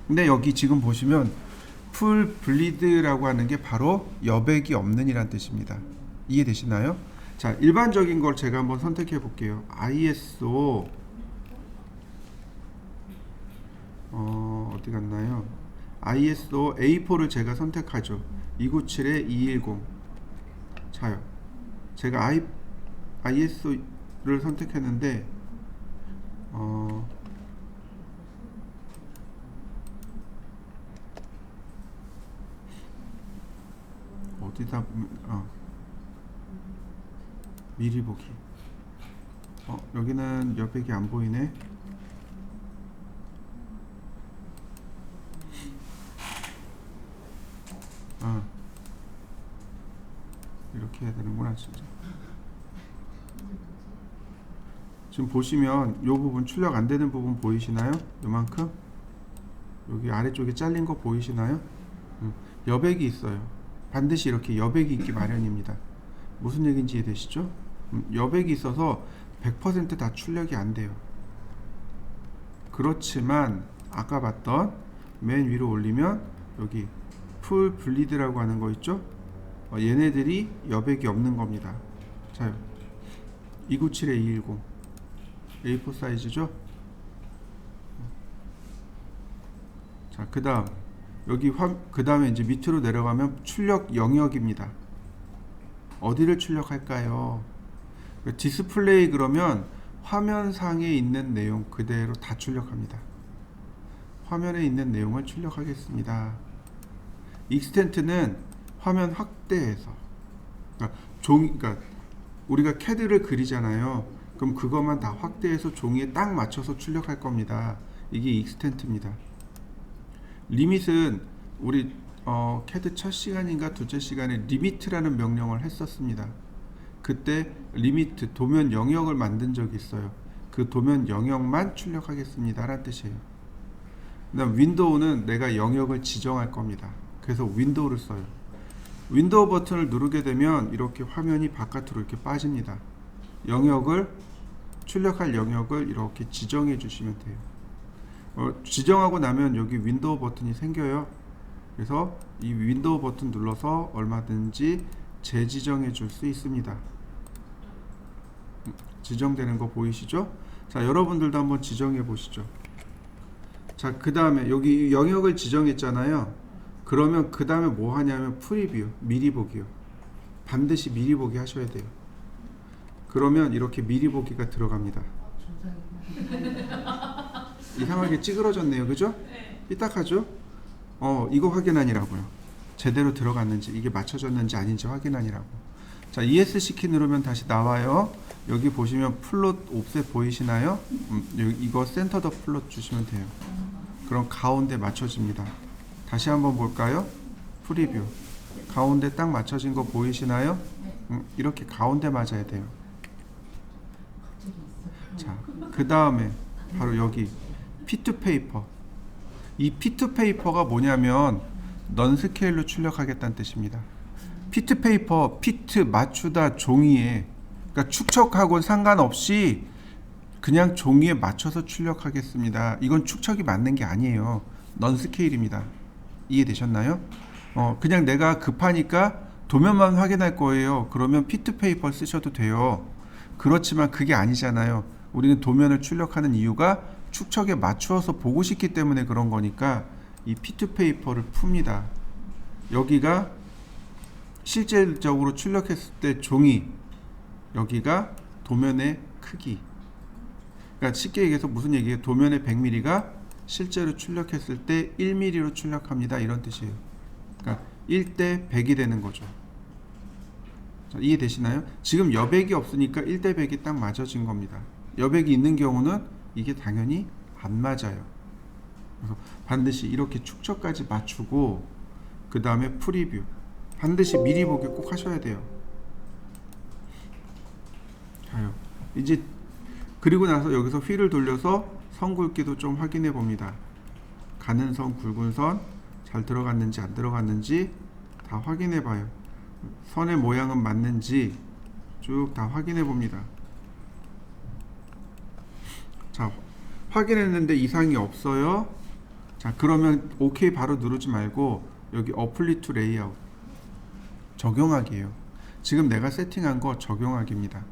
근데 여기 지금 보시면 풀 블리드라고 하는 게 바로 여백이 없는 이란 뜻입니다. 이해되시나요? 자, 일반적인 걸 제가 한번 선택해 볼게요. ISO 어디 갔나요? ISO A4를 제가 선택하죠. 297-210. 자요. 제가 ISO를 선택했는데 어디다 미리 보기. 여기는 여백이 안 보이네. 이렇게 해야 되는구나 진짜. 지금 보시면 이 부분 출력 안 되는 부분 보이시나요? 요만큼 여기 아래쪽에 잘린 거 보이시나요? 여백이 있어요. 반드시 이렇게 여백이 있기 마련입니다. 무슨 얘기인지 이해되시죠? 여백이 있어서 100% 다 출력이 안 돼요. 그렇지만 아까 봤던 맨 위로 올리면 여기 풀 블리드라고 하는 거 있죠? 얘네들이 여백이 없는 겁니다. 자, 297-210 A4 사이즈죠? 자, 그 다음 여기 그 다음에 이제 밑으로 내려가면 출력 영역입니다. 어디를 출력할까요? 디스플레이 그러면 화면상에 있는 내용 그대로 다 출력합니다. 화면에 있는 내용을 출력하겠습니다. 익스텐트는 화면 확대해서, 그러니까 우리가 CAD를 그리잖아요. 그럼 그것만 다 확대해서 종이에 딱 맞춰서 출력할 겁니다. 이게 익스텐트입니다. 리밋은 우리 CAD 첫 시간인가 둘째 시간에 리미트라는 명령을 했었습니다. 그때 리미트 도면 영역을 만든 적이 있어요. 그 도면 영역만 출력하겠습니다 라는 뜻이에요. 그다음 윈도우는 내가 영역을 지정할 겁니다. 그래서 윈도우를 써요. 윈도우 버튼을 누르게 되면 이렇게 화면이 바깥으로 이렇게 빠집니다. 출력할 영역을 이렇게 지정해 주시면 돼요. 지정하고 나면 여기 윈도우 버튼이 생겨요. 그래서 이 윈도우 버튼 눌러서 얼마든지 재지정해 줄 수 있습니다. 지정되는 거 보이시죠? 자, 여러분들도 한번 지정해 보시죠. 자, 그 다음에 여기 영역을 지정했잖아요. 그러면 그 다음에 뭐 하냐면 프리뷰, 미리 보기요. 반드시 미리 보기 하셔야 돼요. 그러면 이렇게 미리 보기가 들어갑니다. 이상하게 찌그러졌네요, 그죠? 삐딱하죠? 이거 확인하니라고요. 제대로 들어갔는지, 이게 맞춰졌는지 아닌지 확인하니라고. 자, ESC 키 누르면 다시 나와요. 여기 보시면 플롯 옵셋 보이시나요? 이거 센터 더 플롯 주시면 돼요. 그럼 가운데 맞춰집니다. 다시 한번 볼까요? 프리뷰. 가운데 딱 맞춰진 거 보이시나요? 이렇게 가운데 맞아야 돼요. 자, 그 다음에 바로 여기 피트 페이퍼. 이 피트 페이퍼가 뭐냐면 넌 스케일로 출력하겠다는 뜻입니다. 피트 페이퍼, 피트 맞추다 종이에, 그러니까 축척하고는 상관없이 그냥 종이에 맞춰서 출력하겠습니다. 이건 축척이 맞는 게 아니에요. 넌 스케일입니다. 이해되셨나요? 그냥 내가 급하니까 도면만 확인할 거예요. 그러면 피트 페이퍼 쓰셔도 돼요. 그렇지만 그게 아니잖아요. 우리는 도면을 출력하는 이유가 축척에 맞추어서 보고 싶기 때문에 그런 거니까 이 피트 페이퍼를 풉니다. 여기가 실질적으로 출력했을 때 종이, 여기가 도면의 크기. 그러니까 쉽게 얘기해서 무슨 얘기예요? 도면의 100mm가 실제로 출력했을 때 1mm로 출력합니다. 이런 뜻이에요. 그러니까 1대 100이 되는 거죠. 자, 이해되시나요? 지금 여백이 없으니까 1대 100이 딱 맞아진 겁니다. 여백이 있는 경우는 이게 당연히 안 맞아요. 그래서 반드시 이렇게 축척까지 맞추고 그 다음에 프리뷰. 반드시 미리 보기 꼭 하셔야 돼요. 자요. 이제 그리고 나서 여기서 휠을 돌려서 선 굵기도 좀 확인해 봅니다. 가는 선, 굵은 선 잘 들어갔는지 안 들어갔는지 다 확인해 봐요. 선의 모양은 맞는지 쭉 다 확인해 봅니다. 자, 확인했는데 이상이 없어요. 자, 그러면 OK 바로 누르지 말고 여기 어플리 투 레이아웃 적용하기예요. 지금 내가 세팅한 거 적용하기입니다.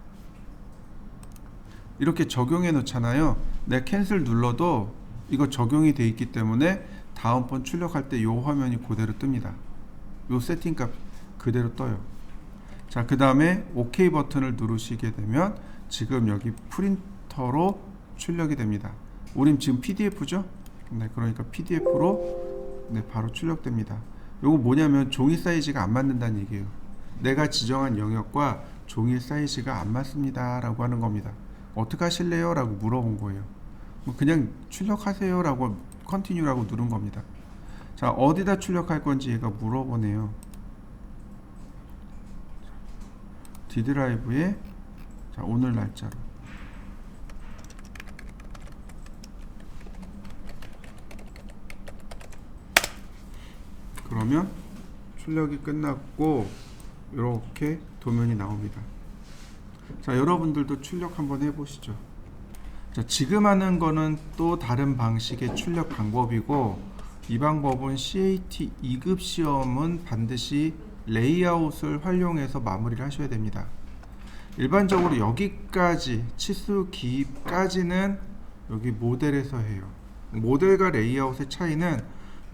이렇게 적용해 놓잖아요. 내가 캔슬 눌러도 이거 적용이 돼 있기 때문에 다음번 출력할 때 이 화면이 그대로 뜹니다. 이 세팅값 그대로 떠요. 자, 그 다음에 OK 버튼을 누르시게 되면 지금 여기 프린터로 출력이 됩니다. 우린 지금 PDF죠? 네, 그러니까 PDF로 네, 바로 출력됩니다. 요거 뭐냐면 종이 사이즈가 안 맞는다는 얘기예요. 내가 지정한 영역과 종이 사이즈가 안 맞습니다 라고 하는 겁니다. 어떻게 하실래요? 라고 물어본 거예요. 뭐 그냥 출력하세요 라고 컨티뉴라고 누른 겁니다. 자, 어디다 출력할 건지 얘가 물어보네요. D 드라이브에 자, 오늘 날짜로 그러면 출력이 끝났고 이렇게 도면이 나옵니다. 자, 여러분들도 출력 한번 해보시죠. 자, 지금 하는 거는 또 다른 방식의 출력 방법이고, 이 방법은 CAT 2급 시험은 반드시 레이아웃을 활용해서 마무리를 하셔야 됩니다. 일반적으로 여기까지 치수 기입까지는 여기 모델에서 해요. 모델과 레이아웃의 차이는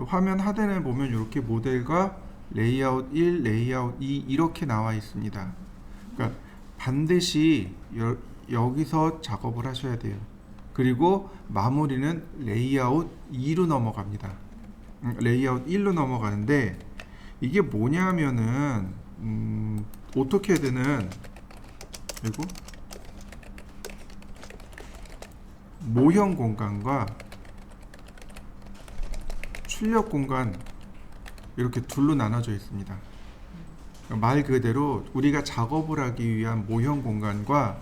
화면 하단에 보면 이렇게 모델과 레이아웃 1, 레이아웃 2 이렇게 나와 있습니다. 그러니까 반드시 여기서 작업을 하셔야 돼요. 그리고 마무리는 레이아웃 2로 넘어갑니다. 레이아웃 1로 넘어가는데 이게 뭐냐면은 오토캐드는 그리고 모형 공간과 출력 공간 이렇게 둘로 나눠져 있습니다. 말 그대로 우리가 작업을 하기 위한 모형 공간과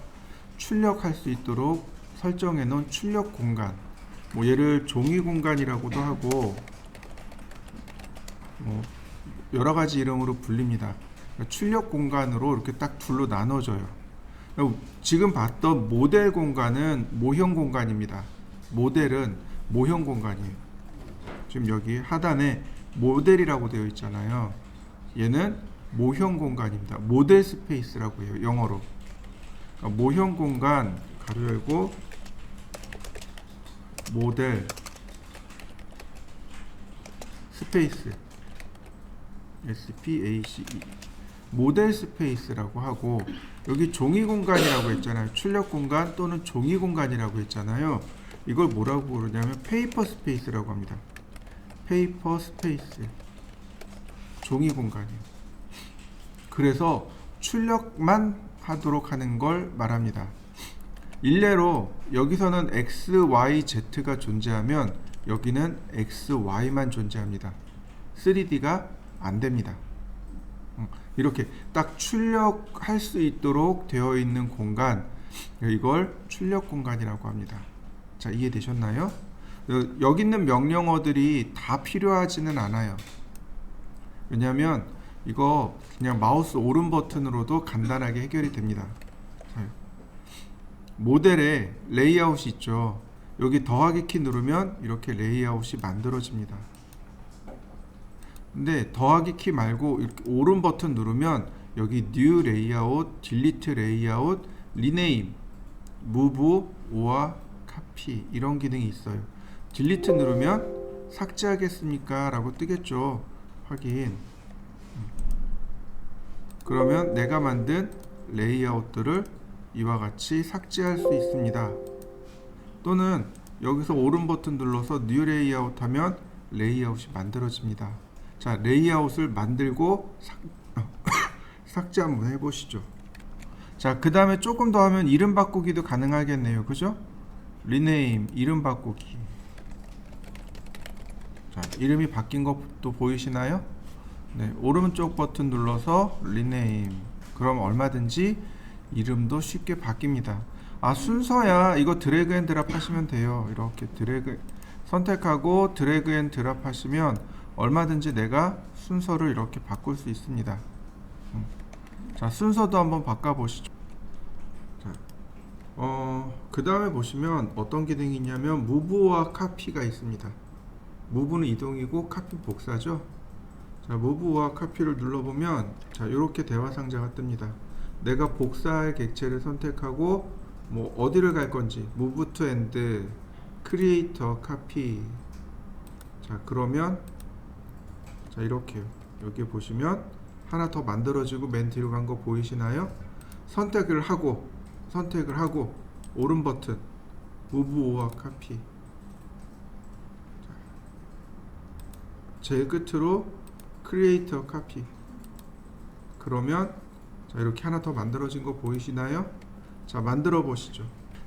출력할 수 있도록 설정해 놓은 출력 공간, 뭐 얘를 종이 공간이라고도 하고 뭐 여러 가지 이름으로 불립니다. 출력 공간으로 이렇게 딱 둘로 나눠져요. 지금 봤던 모델 공간은 모형 공간입니다. 모델은 모형 공간이에요. 지금 여기 하단에 모델이라고 되어 있잖아요. 얘는 모형 공간입니다. 모델 스페이스라고 해요. 영어로. 그러니까 모형 공간 가로 열고 모델 스페이스 SPACE 모델 스페이스라고 하고, 여기 종이 공간이라고 했잖아요. 출력 공간 또는 종이 공간이라고 했잖아요. 이걸 뭐라고 부르냐면 페이퍼 스페이스라고 합니다. 페이퍼 스페이스 종이 공간이에요. 그래서 출력만 하도록 하는 걸 말합니다. 일례로 여기서는 X, Y, Z가 존재하면 여기는 X, Y만 존재합니다. 3D가 안 됩니다. 이렇게 딱 출력할 수 있도록 되어 있는 공간, 이걸 출력 공간이라고 합니다. 자, 이해되셨나요? 여기 있는 명령어들이 다 필요하지는 않아요. 왜냐하면 이거 그냥 마우스 오른 버튼으로도 간단하게 해결이 됩니다. 모델에 레이아웃이 있죠. 여기 더하기 키 누르면 이렇게 레이아웃이 만들어집니다. 근데 더하기 키 말고 이렇게 오른 버튼 누르면 여기 뉴 레이아웃, 딜리트 레이아웃, 리네임, 무브, 오아, 카피 이런 기능이 있어요. 딜리트 누르면 삭제하겠습니까? 라고 뜨겠죠. 확인. 그러면 내가 만든 레이아웃들을 이와 같이 삭제할 수 있습니다. 또는 여기서 오른 버튼 눌러서 뉴 레이아웃 하면 레이아웃이 만들어집니다. 자, 레이아웃을 만들고 삭제 한번 해보시죠. 자, 그 다음에 조금 더 하면 이름 바꾸기도 가능하겠네요. 그죠? 리네임, 이름 바꾸기. 자, 이름이 바뀐 것도 보이시나요? 네, 오른쪽 버튼 눌러서 리네임. 그럼 얼마든지 이름도 쉽게 바뀝니다. 아, 순서야. 이거 드래그 앤 드랍 하시면 돼요. 이렇게 드래그 선택하고 드래그 앤 드랍 하시면 얼마든지 내가 순서를 이렇게 바꿀 수 있습니다. 자, 순서도 한번 바꿔보시죠. 자, 그 다음에 보시면 어떤 기능이 있냐면 무브와 카피가 있습니다. 무브는 이동이고 카피 복사죠. 자, 무브와 카피를 눌러보면 자, 이렇게 대화 상자가 뜹니다. 내가 복사할 객체를 선택하고 뭐 어디를 갈 건지 move to end, creator, copy. 자, 그러면 자, 이렇게요. 여기 보시면 하나 더 만들어지고 맨 뒤로 간 거 보이시나요? 선택을 하고 오른 버튼 move or copy. 자, 제일 끝으로 creator, copy. 그러면 자, 이렇게 하나 더 만들어진 거 보이시나요? 자, 만들어 보시죠.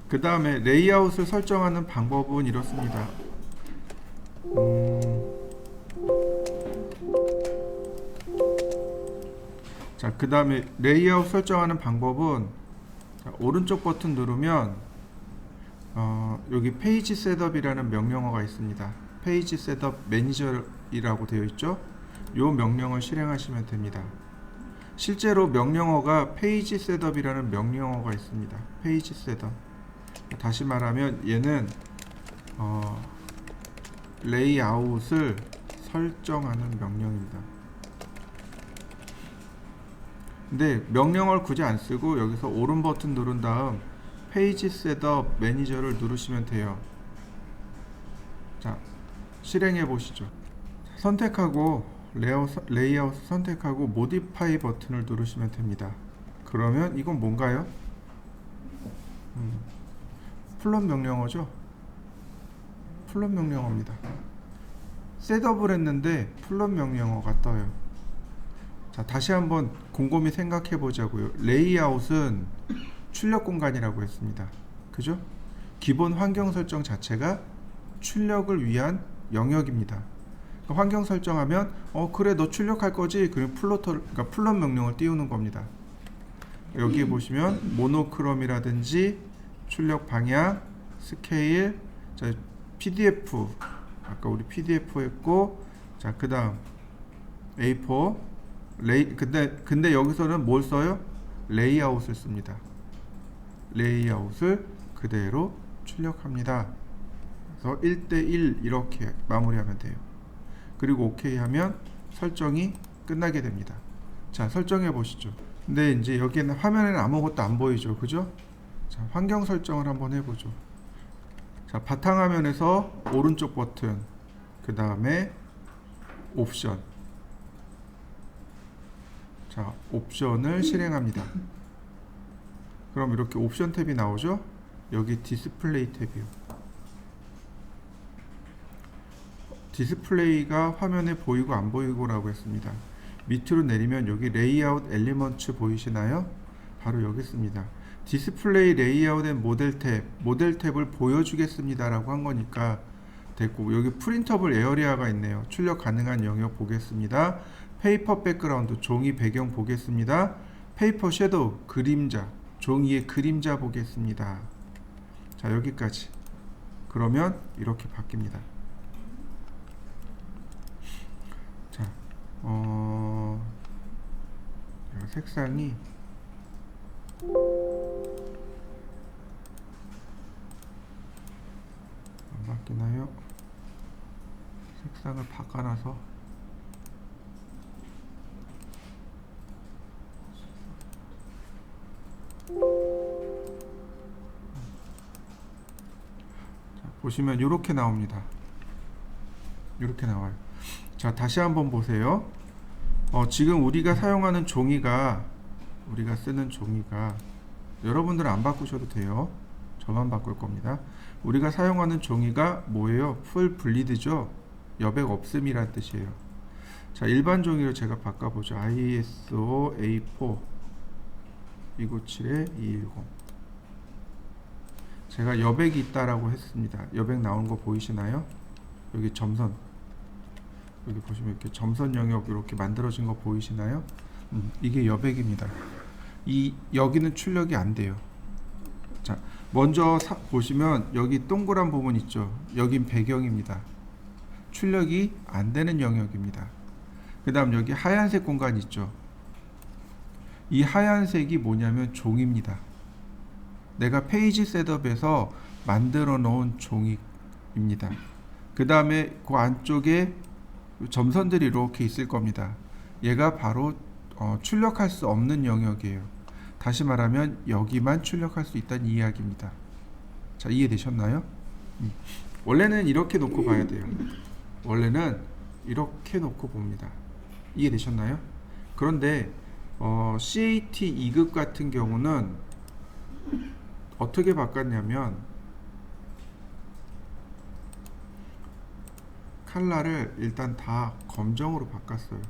그 다음에 레이아웃을 설정하는 방법은 이렇습니다. 자, 그 다음에 레이아웃 설정하는 방법은 자, 오른쪽 버튼 누르면 여기 페이지 셋업이라는 명령어가 있습니다. 페이지 셋업 매니저이라고 되어 있죠. 이 명령을 실행하시면 됩니다. 실제로 명령어가 페이지 셋업이라는 명령어가 있습니다. 페이지 셋업. 다시 말하면 얘는 레이아웃을 설정하는 명령입니다. 근데 명령어를 굳이 안 쓰고 여기서 오른 버튼 누른 다음 페이지 셋업 매니저를 누르시면 돼요. 자, 실행해 보시죠. 선택하고 레이아웃 선택하고 모디파이 버튼을 누르시면 됩니다. 그러면 이건 뭔가요? 플롯 명령어죠. 플롯 명령어입니다. 셋업을 했는데 플롯 명령어가 떠요. 자, 다시 한번 곰곰이 생각해 보자고요. 레이아웃은 출력 공간이라고 했습니다. 그죠? 기본 환경 설정 자체가 출력을 위한 영역입니다. 환경 설정하면 그래 너 출력할 거지. 그럼 그러니까 플롯 명령을 띄우는 겁니다. 여기에 보시면 모노크롬이라든지 출력 방향, 스케일, 자, PDF 아까 우리 PDF 했고, 자, 그다음 A4 근데 여기서는 뭘 써요? 레이아웃을 씁니다. 레이아웃을 그대로 출력합니다. 그래서 1대1 이렇게 마무리하면 돼요. 그리고 OK 하면 설정이 끝나게 됩니다. 자, 설정해 보시죠. 근데 이제 여기에는 화면에는 아무것도 안 보이죠. 그죠? 자, 환경 설정을 한번 해보죠. 자, 바탕화면에서 오른쪽 버튼, 그 다음에 옵션. 자, 옵션을 실행합니다. 그럼 이렇게 옵션 탭이 나오죠? 여기 디스플레이 탭이요. 디스플레이가 화면에 보이고 안 보이고라고 했습니다. 밑으로 내리면 여기 레이아웃 엘리먼트 보이시나요? 바로 여기 있습니다. 디스플레이 레이아웃 앤 모델 탭을 보여주겠습니다 라고 한 거니까 됐고, 여기 프린터블 에어리아가 있네요. 출력 가능한 영역 보겠습니다. 페이퍼 백그라운드 종이 배경 보겠습니다. 페이퍼 섀도우 그림자 종이의 그림자 보겠습니다. 자, 여기까지. 그러면 이렇게 바뀝니다. 자, 색상이 안 바뀌나요? 색상을 바꿔놔서 자, 보시면 이렇게 나옵니다. 이렇게 나와요. 자, 다시 한번 보세요. 지금 우리가 사용하는 종이가 우리가 쓰는 종이가 여러분들은 안 바꾸셔도 돼요. 저만 바꿀 겁니다. 우리가 사용하는 종이가 뭐예요? 풀 블리드죠. 여백 없음이란 뜻이에요. 자, 일반 종이로 제가 바꿔보죠. ISO A4 297에 210. 제가 여백이 있다라고 했습니다. 여백 나온 거 보이시나요? 여기 점선, 여기 보시면 이렇게 점선 영역 이렇게 만들어진 거 보이시나요? 이게 여백입니다. 여기는 출력이 안 돼요. 자, 먼저 보시면 여기 동그란 부분 있죠. 여긴 배경입니다. 출력이 안 되는 영역입니다. 그 다음 여기 하얀색 공간 있죠. 이 하얀색이 뭐냐면 종입니다. 내가 페이지 셋업에서 만들어 놓은 종이입니다. 그 다음에 그 안쪽에 점선들이 이렇게 있을 겁니다. 얘가 바로 출력할 수 없는 영역이에요. 다시 말하면 여기만 출력할 수 있다는 이야기입니다. 자, 이해되셨나요? 원래는 이렇게 놓고 봐야 돼요. 원래는 이렇게 놓고 봅니다. 이해되셨나요? 그런데 CAT 2급 같은 경우는 어떻게 바꿨냐면 컬러를 일단 다 검정으로 바꿨어요.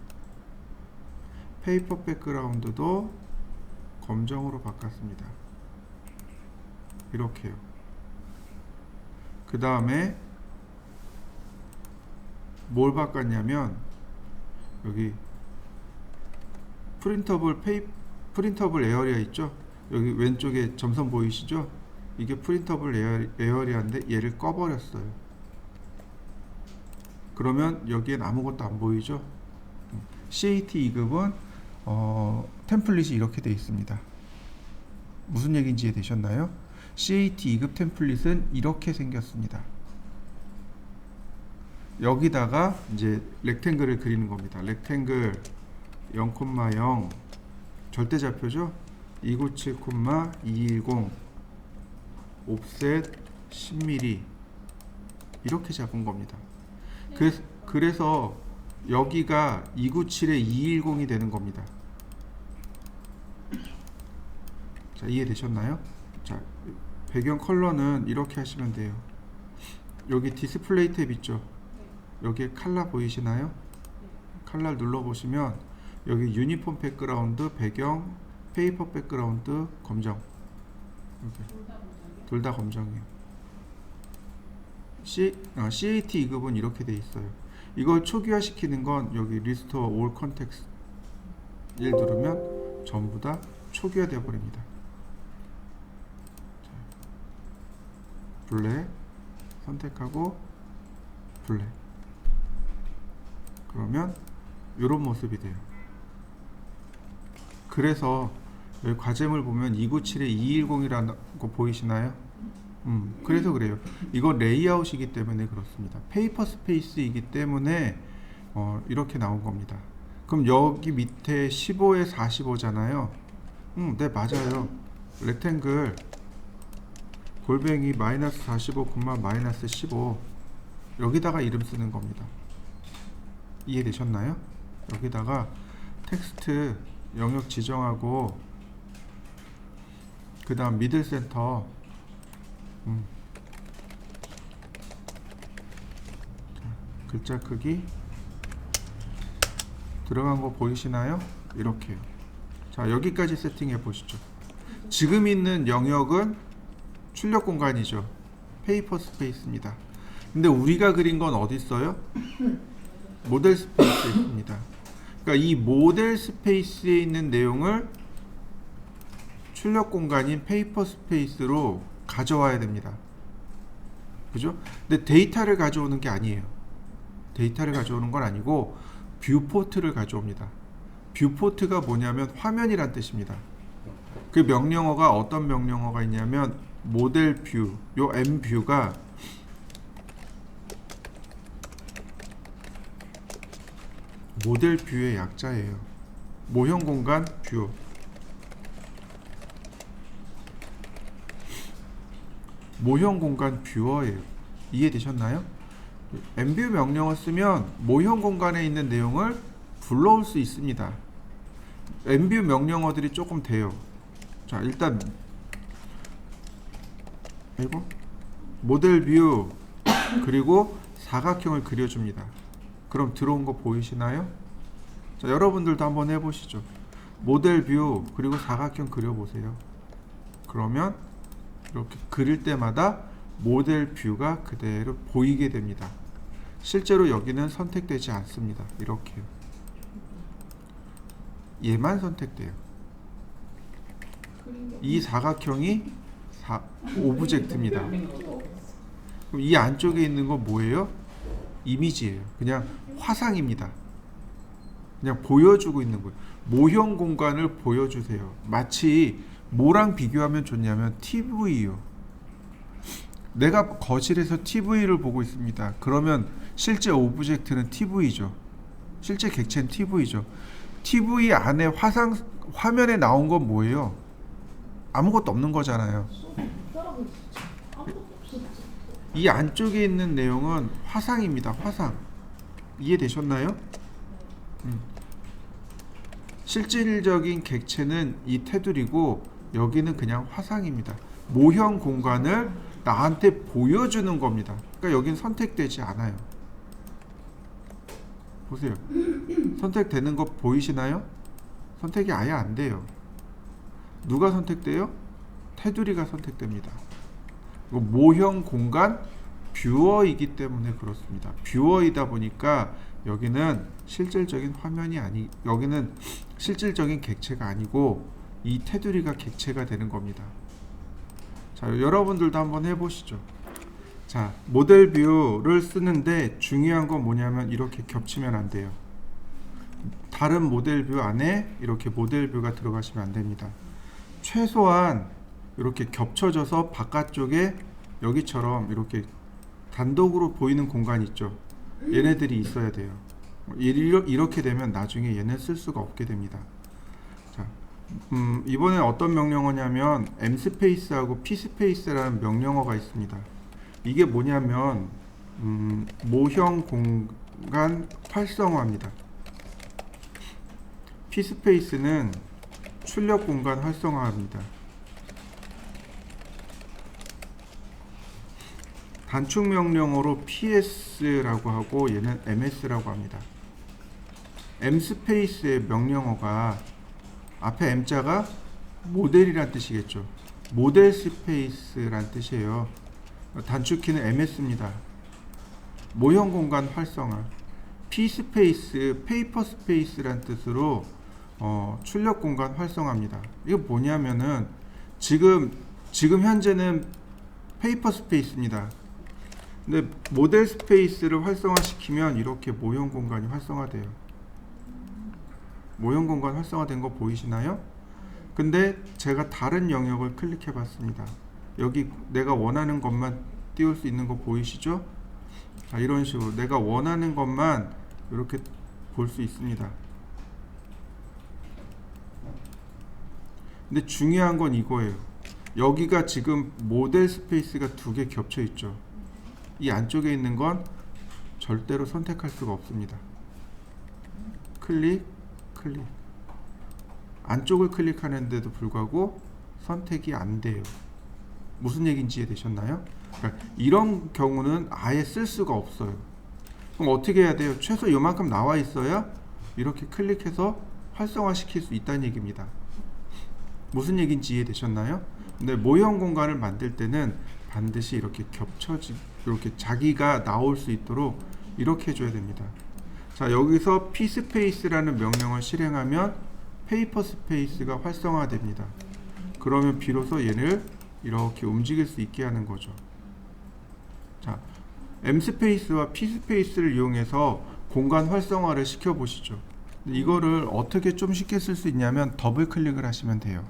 페이퍼 백그라운드도 검정으로 바꿨습니다. 이렇게요. 그 다음에 뭘 바꿨냐면 여기 프린터블 에어리아 있죠? 여기 왼쪽에 점선 보이시죠? 이게 프린터블 에어리아인데 얘를 꺼버렸어요. 그러면 여기엔 아무것도 안 보이죠? CAT 2급은 템플릿이 이렇게 되어 있습니다. 무슨 얘기인지 이해되셨나요? CAT 2급 템플릿은 이렇게 생겼습니다. 여기다가 이제 렉탱글을 그리는 겁니다. 렉탱글 0,0 절대좌표죠? 297,210 옵셋 10mm 이렇게 잡은 겁니다. 그래서 여기가 297에 210이 되는 겁니다. 자, 이해되셨나요? 자, 배경 컬러는 이렇게 하시면 돼요. 여기 디스플레이 탭 있죠? 여기에 컬러 보이시나요? 컬러 눌러보시면 여기 유니폼 백그라운드, 배경, 페이퍼 백그라운드, 검정. 둘 다 검정이에요. CAT 2급은 이렇게 돼 있어요. 이걸 초기화 시키는 건 여기 리스토어 올 컨텍스트 1 누르면 전부 다 초기화 되어 버립니다. 블랙 선택하고 블랙. 그러면 이런 모습이 돼요. 그래서 여기 과제물 보면 297에 210이라는 거 보이시나요? 그래서 그래요. 이거 레이아웃이기 때문에 그렇습니다. 페이퍼 스페이스이기 때문에 이렇게 나온 겁니다. 그럼 여기 밑에 15에 45잖아요. 네, 맞아요. 렉탱글 골뱅이 마이너스 45, 마이너스 15 여기다가 이름 쓰는 겁니다. 이해되셨나요? 여기다가 텍스트 영역 지정하고 그 다음 미들 센터 글자 크기 들어간 거 보이시나요? 이렇게요. 자, 여기까지 세팅해 보시죠. 지금 있는 영역은 출력 공간이죠. 페이퍼 스페이스입니다. 근데 우리가 그린 건 어디 있어요? 모델 스페이스에 있습니다. 그러니까 이 모델 스페이스에 있는 내용을 출력 공간인 페이퍼 스페이스로 가져와야 됩니다. 그죠? 근데 데이터를 가져오는 게 아니에요. 데이터를 가져오는 건 아니고 뷰포트를 가져옵니다. 뷰포트가 뭐냐면 화면이란 뜻입니다. 그 명령어가 어떤 명령어가 있냐면 모델 뷰, 요 M 뷰가 모델 뷰의 약자예요. 모형 공간 뷰. 모형 공간 뷰어예요. 이해되셨나요? MView 명령어 쓰면 모형 공간에 있는 내용을 불러올 수 있습니다. MView 명령어들이 조금 돼요. 자, 일단 이거 모델 뷰 그리고 사각형을 그려줍니다. 그럼 들어온 거 보이시나요? 자, 여러분들도 한번 해보시죠. 모델 뷰 그리고 사각형 그려보세요. 그러면 이렇게 그릴 때마다 모델 뷰가 그대로 보이게 됩니다. 실제로 여기는 선택되지 않습니다. 이렇게요. 얘만 선택돼요. 이 사각형이 오브젝트입니다. 그럼 이 안쪽에 있는 거 뭐예요? 이미지예요. 그냥 화상입니다. 그냥 보여주고 있는 거예요. 모형 공간을 보여주세요. 마치 뭐랑 비교하면 좋냐면 TV요. 내가 거실에서 TV를 보고 있습니다. 그러면 실제 오브젝트는 TV죠. 실제 객체는 TV죠. TV 안에 화면에 나온 건 뭐예요? 아무것도 없는 거잖아요. 이 안쪽에 있는 내용은 화상입니다. 화상. 이해되셨나요? 실질적인 객체는 이 테두리고 여기는 그냥 화상입니다. 모형 공간을 나한테 보여주는 겁니다. 그러니까 여긴 선택되지 않아요. 보세요. 선택되는 거 보이시나요? 선택이 아예 안 돼요. 누가 선택돼요? 테두리가 선택됩니다. 모형 공간 뷰어이기 때문에 그렇습니다. 뷰어이다 보니까 여기는 실질적인 화면이 여기는 실질적인 객체가 아니고 이 테두리가 객체가 되는 겁니다. 자, 여러분들도 한번 해보시죠. 자, 모델 뷰를 쓰는데 중요한 건 뭐냐면 이렇게 겹치면 안 돼요. 다른 모델 뷰 안에 이렇게 모델 뷰가 들어가시면 안 됩니다. 최소한 이렇게 겹쳐져서 바깥쪽에 여기처럼 이렇게 단독으로 보이는 공간이 있죠. 얘네들이 있어야 돼요. 이렇게 되면 나중에 얘는 쓸 수가 없게 됩니다. 자, 이번엔 어떤 명령어냐면 mspace하고 pspace라는 명령어가 있습니다. 이게 뭐냐면 모형 공간 활성화입니다. pspace는 출력 공간 활성화입니다. 단축 명령어로 ps라고 하고 얘는 ms라고 합니다. mspace의 명령어가 앞에 m자가 모델이란 뜻이겠죠. 모델 스페이스란 뜻이에요. 단축키는 ms입니다. 모형 공간 활성화. pspace, 페이퍼 스페이스란 뜻으로 출력 공간 활성화입니다. 이거 뭐냐면은 지금 현재는 페이퍼 스페이스입니다. 근데 모델 스페이스를 활성화시키면 이렇게 모형 공간이 활성화돼요. 모형 공간 활성화된 거 보이시나요? 근데 제가 다른 영역을 클릭해 봤습니다. 여기 내가 원하는 것만 띄울 수 있는 거 보이시죠? 자, 이런 식으로 내가 원하는 것만 이렇게 볼 수 있습니다. 근데 중요한 건 이거예요. 여기가 지금 모델 스페이스가 두 개 겹쳐 있죠. 이 안쪽에 있는 건 절대로 선택할 수가 없습니다. 클릭. 안쪽을 클릭하는데도 불구하고 선택이 안 돼요. 무슨 얘기인지 이해되셨나요? 그러니까 이런 경우는 아예 쓸 수가 없어요. 그럼 어떻게 해야 돼요? 최소 요만큼 나와 있어야 이렇게 클릭해서 활성화시킬 수 있다는 얘기입니다. 무슨 얘기인지 이해되셨나요? 근데 모형 공간을 만들 때는 반드시 이렇게 이렇게 자기가 나올 수 있도록 이렇게 해줘야 됩니다. 자, 여기서 pspace라는 명령을 실행하면 페이퍼 스페이스가 활성화됩니다. 그러면 비로소 얘를 이렇게 움직일 수 있게 하는 거죠. 자, mspace와 pspace를 이용해서 공간 활성화를 시켜 보시죠. 이거를 어떻게 좀 쉽게 쓸 수 있냐면 더블 클릭을 하시면 돼요.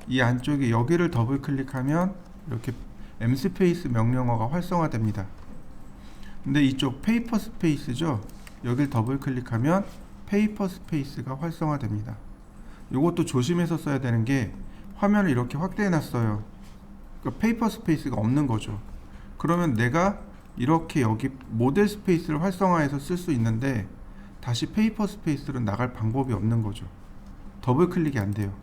이 안쪽에 여기를 더블 클릭하면 이렇게 mspace 명령어가 활성화됩니다. 근데 이쪽 페이퍼 스페이스죠. 여기를 더블 클릭하면 페이퍼 스페이스가 활성화됩니다. 이것도 조심해서 써야 되는 게 화면을 이렇게 확대해 놨어요. 그러니까 페이퍼 스페이스가 없는 거죠. 그러면 내가 이렇게 여기 모델 스페이스를 활성화해서 쓸 수 있는데 다시 페이퍼 스페이스로 나갈 방법이 없는 거죠. 더블 클릭이 안 돼요.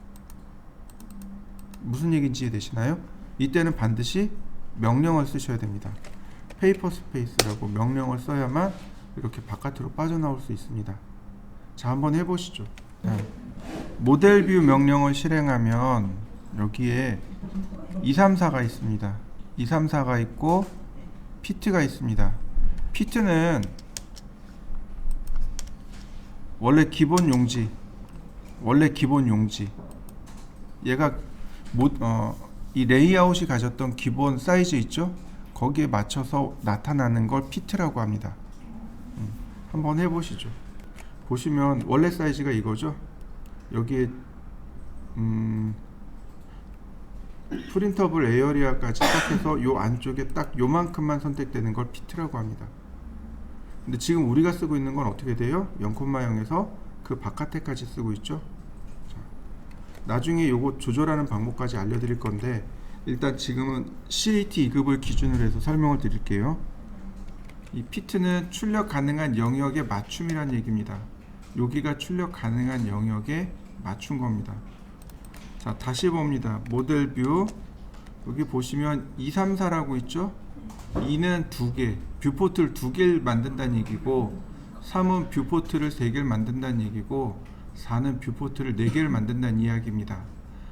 무슨 얘기인지 이해되시나요? 이때는 반드시 명령을 쓰셔야 됩니다. 페이퍼 스페이스라고 명령을 써야만 이렇게 바깥으로 빠져나올 수 있습니다. 자, 한번 해보시죠. 모델 뷰 명령을 실행하면 여기에 234가 있습니다. 234가 있고 피트가 있습니다. 피트는 원래 기본 용지. 얘가 이 레이아웃이 가졌던 기본 사이즈 있죠? 거기에 맞춰서 나타나는 걸 피트라고 합니다. 한번 해보시죠. 보시면 원래 사이즈가 이거죠? 여기에 프린터블 에어리아까지 딱 해서 요 안쪽에 딱 요만큼만 선택되는 걸 피트라고 합니다. 근데 지금 우리가 쓰고 있는 건 어떻게 돼요? 0,0에서 그 바깥에까지 쓰고 있죠. 자, 나중에 요거 조절하는 방법까지 알려드릴 건데 일단 지금은 CAT 2급을 기준으로 해서 설명을 드릴게요. 이 피트는 출력 가능한 영역의 맞춤이란 얘기입니다. 여기가 출력 가능한 영역에 맞춘 겁니다. 자, 다시 봅니다. 모델 뷰 여기 보시면 2, 3, 4라고 있죠. 2는 2개, 뷰포트를 2개를 만든다는 얘기고 3은 뷰포트를 3개를 만든다는 얘기고 4는 뷰포트를 4개를 만든다는 이야기입니다.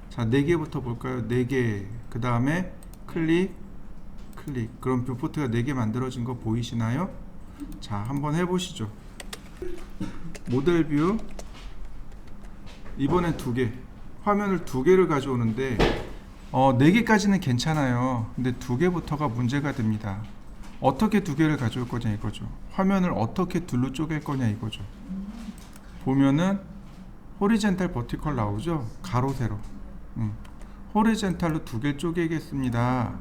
자, 4개부터 볼까요? 4개. 그 다음에 클릭, 클릭. 그럼 뷰포트가 4개 만들어진 거 보이시나요? 자, 한번 해보시죠. 모델 뷰 이번엔 2개. 화면을 2개를 가져오는데 4개까지는 괜찮아요. 근데 2개부터가 문제가 됩니다. 어떻게 2개를 가져올 거냐 이거죠. 화면을 어떻게 둘로 쪼갤 거냐 이거죠. 보면은 호리젠탈 버티컬 나오죠. 가로 세로. 호리젠탈로 2개 쪼개겠습니다.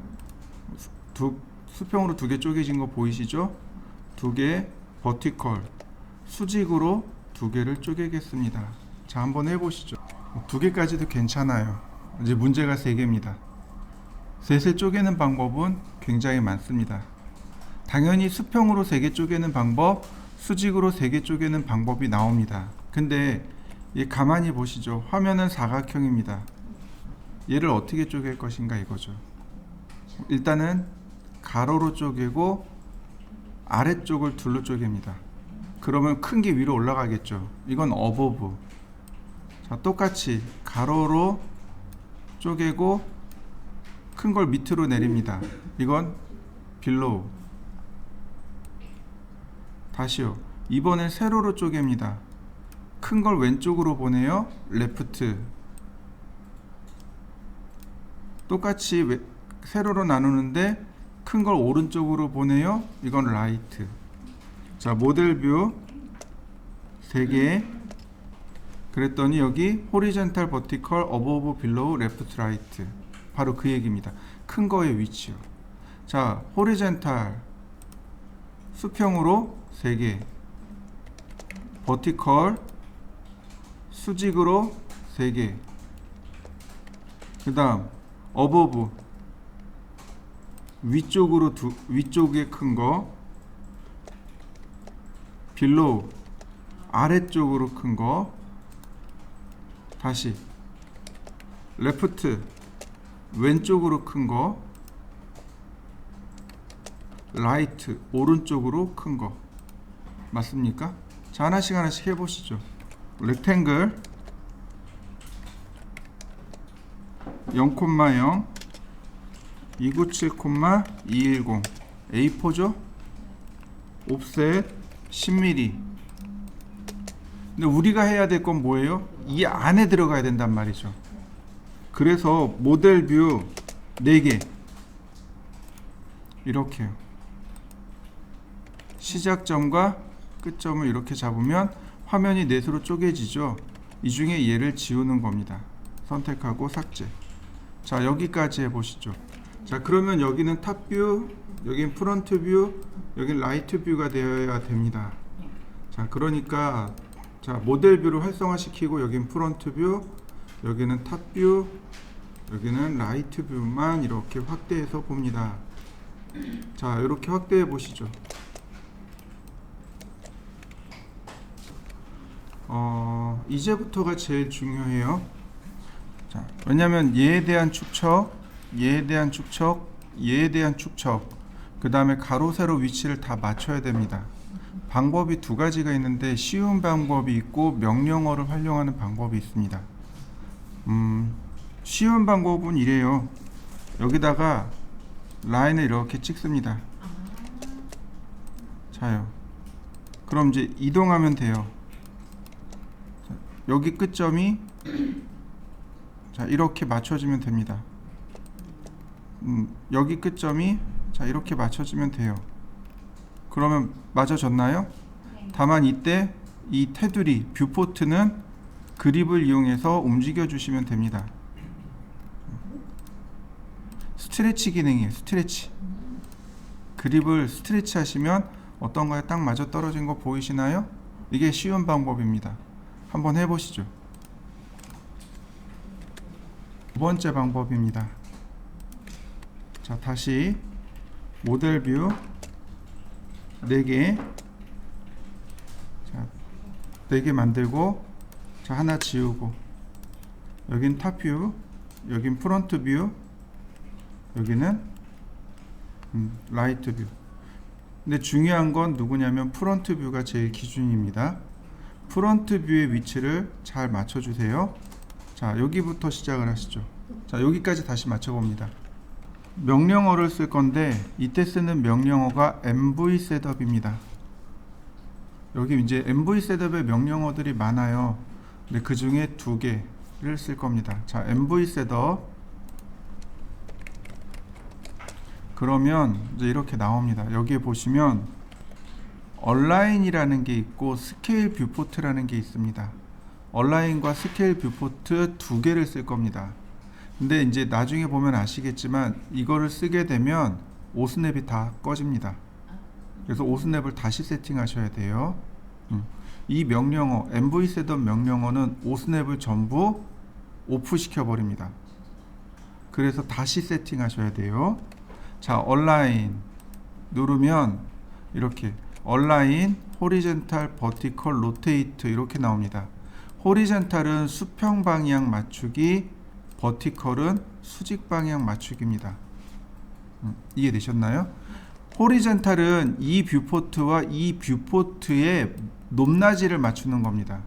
수평으로 2개 쪼개진 거 보이시죠? 2개 버티컬 수직으로 2개를 쪼개겠습니다. 자, 한번 해보시죠. 2개까지도 괜찮아요. 이제 문제가 3개입니다. 셋을 쪼개는 방법은 굉장히 많습니다. 당연히 수평으로 3개 쪼개는 방법, 수직으로 3개 쪼개는 방법이 나옵니다. 근데 가만히 보시죠. 화면은 사각형입니다. 얘를 어떻게 쪼갤 것인가 이거죠. 일단은 가로로 쪼개고 아래쪽을 둘로 쪼갭니다. 그러면 큰 게 위로 올라가겠죠. 이건 어버브. 자, 똑같이 가로로 쪼개고 큰 걸 밑으로 내립니다. 이건 빌로우. 다시요. 이번엔 세로로 쪼갭니다. 큰 걸 왼쪽으로 보내요. 레프트. 똑같이 세로로 나누는데 큰 걸 오른쪽으로 보내요. 이건 라이트. 자, 모델 뷰 3개. 그랬더니 여기 호리젠탈 버티컬 어버브 빌로우 레프트 라이트. 바로 그 얘기입니다. 큰 거의 위치요. 자, 호리젠탈 수평으로 3개, 버티컬 수직으로 3개, 그 다음 어버브 위쪽으로 위쪽에 큰 거, 빌로우 아래쪽으로 큰 거, 다시 레프트 왼쪽으로 큰 거, 라이트 오른쪽으로 큰 거. 맞습니까? 자, 하나씩 하나씩 해보시죠. 렉탱글 0,0 297,210 A4죠? 옵셋 10mm. 근데 우리가 해야 될 건 뭐예요? 이 안에 들어가야 된단 말이죠. 그래서 모델 뷰 4개 이렇게요. 시작점과 끝점을 이렇게 잡으면 화면이 넷으로 쪼개지죠. 이 중에 얘를 지우는 겁니다. 선택하고 삭제. 자, 여기까지 해보시죠. 자, 그러면 여기는 탑뷰, 여긴 프론트 뷰, 여긴 라이트 뷰가 되어야 됩니다. 자, 그러니까 자, 모델 뷰를 활성화시키고 여긴 프론트 뷰, 여기는 탑뷰, 여기는 라이트 뷰만 이렇게 확대해서 봅니다. 자, 이렇게 확대해 보시죠. 이제부터가 제일 중요해요. 자, 왜냐면 얘에 대한 축척, 얘에 대한 축척, 얘에 대한 축척, 그 다음에 가로 세로 위치를 다 맞춰야 됩니다. 방법이 2가지가 있는데 쉬운 방법이 있고 명령어를 활용하는 방법이 있습니다. 쉬운 방법은 이래요. 여기다가 라인을 이렇게 찍습니다. 자요. 그럼 이제 이동하면 돼요. 자, 여기 끝점이 자, 이렇게 맞춰지면 됩니다. 여기 끝점이 자, 이렇게 맞춰지면 돼요. 그러면 맞아졌나요? 다만 이때 이 테두리 뷰포트는 그립을 이용해서 움직여 주시면 됩니다. 스트레치 기능이에요. 스트레치. 그립을 스트레치 하시면 어떤가요? 딱 맞아 떨어진 거 보이시나요? 이게 쉬운 방법입니다. 한번 해보시죠. 두 번째 방법입니다. 자, 다시 모델 뷰 4개, 자, 4개 만들고, 자, 하나 지우고, 여긴 탑뷰, 여긴 프론트 뷰, 여기는 라이트 뷰. 근데 중요한 건 누구냐면 프론트 뷰가 제일 기준입니다. 프론트 뷰의 위치를 잘 맞춰주세요. 자, 여기부터 시작을 하시죠. 자, 여기까지 다시 맞춰봅니다. 명령어를 쓸 건데 이때 쓰는 명령어가 MV 셋업입니다. 여기 이제 MV 셋업의 명령어들이 많아요. 근데 그 중에 2개를 쓸 겁니다. 자, MV 셋업. 그러면 이제 이렇게 나옵니다. 여기에 보시면 얼라인이라는 게 있고 스케일 뷰포트라는 게 있습니다. 얼라인과 스케일 뷰포트 2개를 쓸 겁니다. 근데 이제 나중에 보면 아시겠지만 이거를 쓰게 되면 오스냅이 다 꺼집니다. 그래서 오스냅을 다시 세팅하셔야 돼요. 이 명령어 MV 셋업 명령어는 오스냅을 전부 오프 시켜 버립니다. 그래서 다시 세팅하셔야 돼요. 자, 얼라인 누르면 이렇게 얼라인, 호리젠탈, 버티컬, 로테이트 이렇게 나옵니다. 호리젠탈은 수평 방향 맞추기, 버티컬은 수직 방향 맞추기입니다. 이해되셨나요? 호리젠탈은 이 뷰포트와 이 뷰포트의 높낮이를 맞추는 겁니다.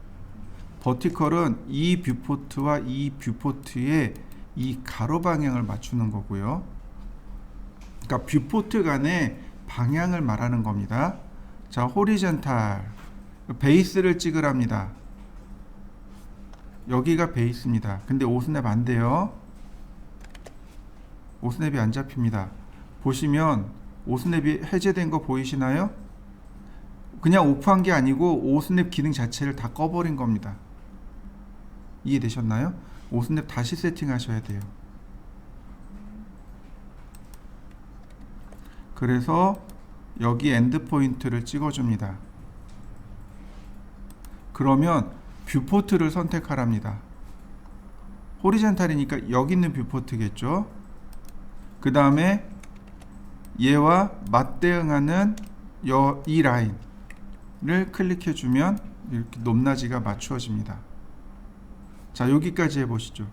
버티컬은 이 뷰포트와 이 뷰포트의 이 가로 방향을 맞추는 거고요. 그러니까 뷰포트 간의 방향을 말하는 겁니다. 자, 호리젠탈 베이스를 찍으랍니다. 여기가 베이스입니다. 근데 오스냅 안 돼요. 오스냅이 안 잡힙니다. 보시면 오스냅이 해제된 거 보이시나요? 그냥 오프한 게 아니고 오스냅 기능 자체를 다 꺼버린 겁니다. 이해되셨나요? 오스냅 다시 세팅하셔야 돼요. 그래서 여기 엔드 포인트를 찍어줍니다. 그러면 뷰포트를 선택하랍니다. 호리젠탈이니까 여기 있는 뷰포트겠죠. 그 다음에 얘와 맞대응하는 이 라인을 클릭해주면 이렇게 높낮이가 맞추어집니다. 자, 여기까지 해보시죠.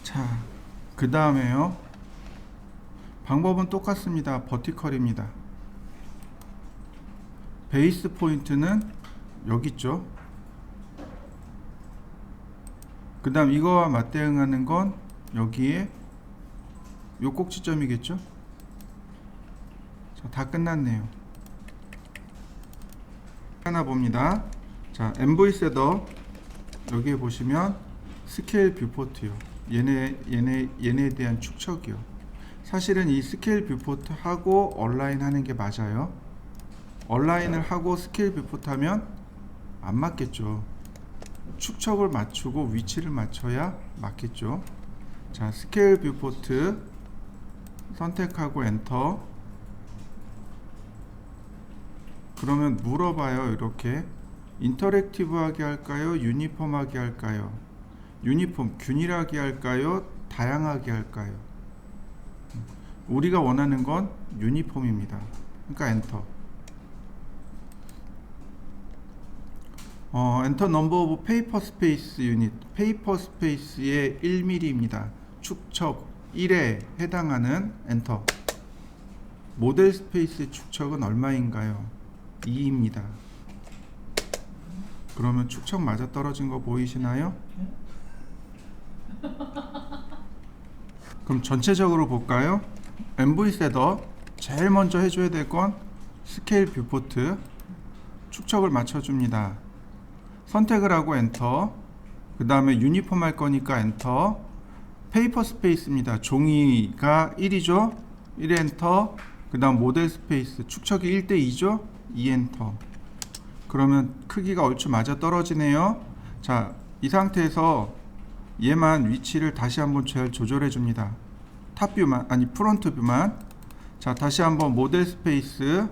자, 그 다음에요. 방법은 똑같습니다. 버티컬입니다. 베이스 포인트는 여기 있죠. 그 다음 이거와 맞대응하는 건 여기에 요 꼭지점이겠죠. 자, 다 끝났네요. 하나 봅니다. 자, MV 셋업 여기에 보시면 스케일 뷰포트요. 얘네에 대한 축척이요. 사실은 이 스케일 뷰포트 하고 얼라인 하는 게 맞아요. 얼라인을 하고 스케일 뷰포트 하면 안 맞겠죠. 축척을 맞추고 위치를 맞춰야 맞겠죠. 자, 스케일 뷰포트 선택하고 엔터. 그러면 물어봐요. 이렇게 인터랙티브하게 할까요? 유니폼하게 할까요? 유니폼, 균일하게 할까요? 다양하게 할까요? 우리가 원하는 건 유니폼입니다. 그러니까 엔터. 엔터 넘버 오브 페이퍼 스페이스 유닛. 페이퍼 스페이스의 1mm입니다. 축척 1에 해당하는 엔터. 모델 스페이스의 축척은 얼마인가요? 2입니다. 그러면 축척 맞아 떨어진 거 보이시나요? 그럼 전체적으로 볼까요? MV 셋업 제일 먼저 해줘야 될 건 스케일 뷰포트 축척을 맞춰줍니다. 선택을 하고 엔터. 그 다음에 유니폼 할 거니까 엔터. 페이퍼 스페이스입니다. 종이가 1이죠. 1 엔터. 그 다음 모델 스페이스 축척이 1대2죠. 2 엔터. 그러면 크기가 얼추 맞아 떨어지네요. 자, 이 상태에서 얘만 위치를 다시 한번 잘 조절해 줍니다. 탑뷰만, 아니 프론트 뷰만. 자, 다시 한번 모델 스페이스,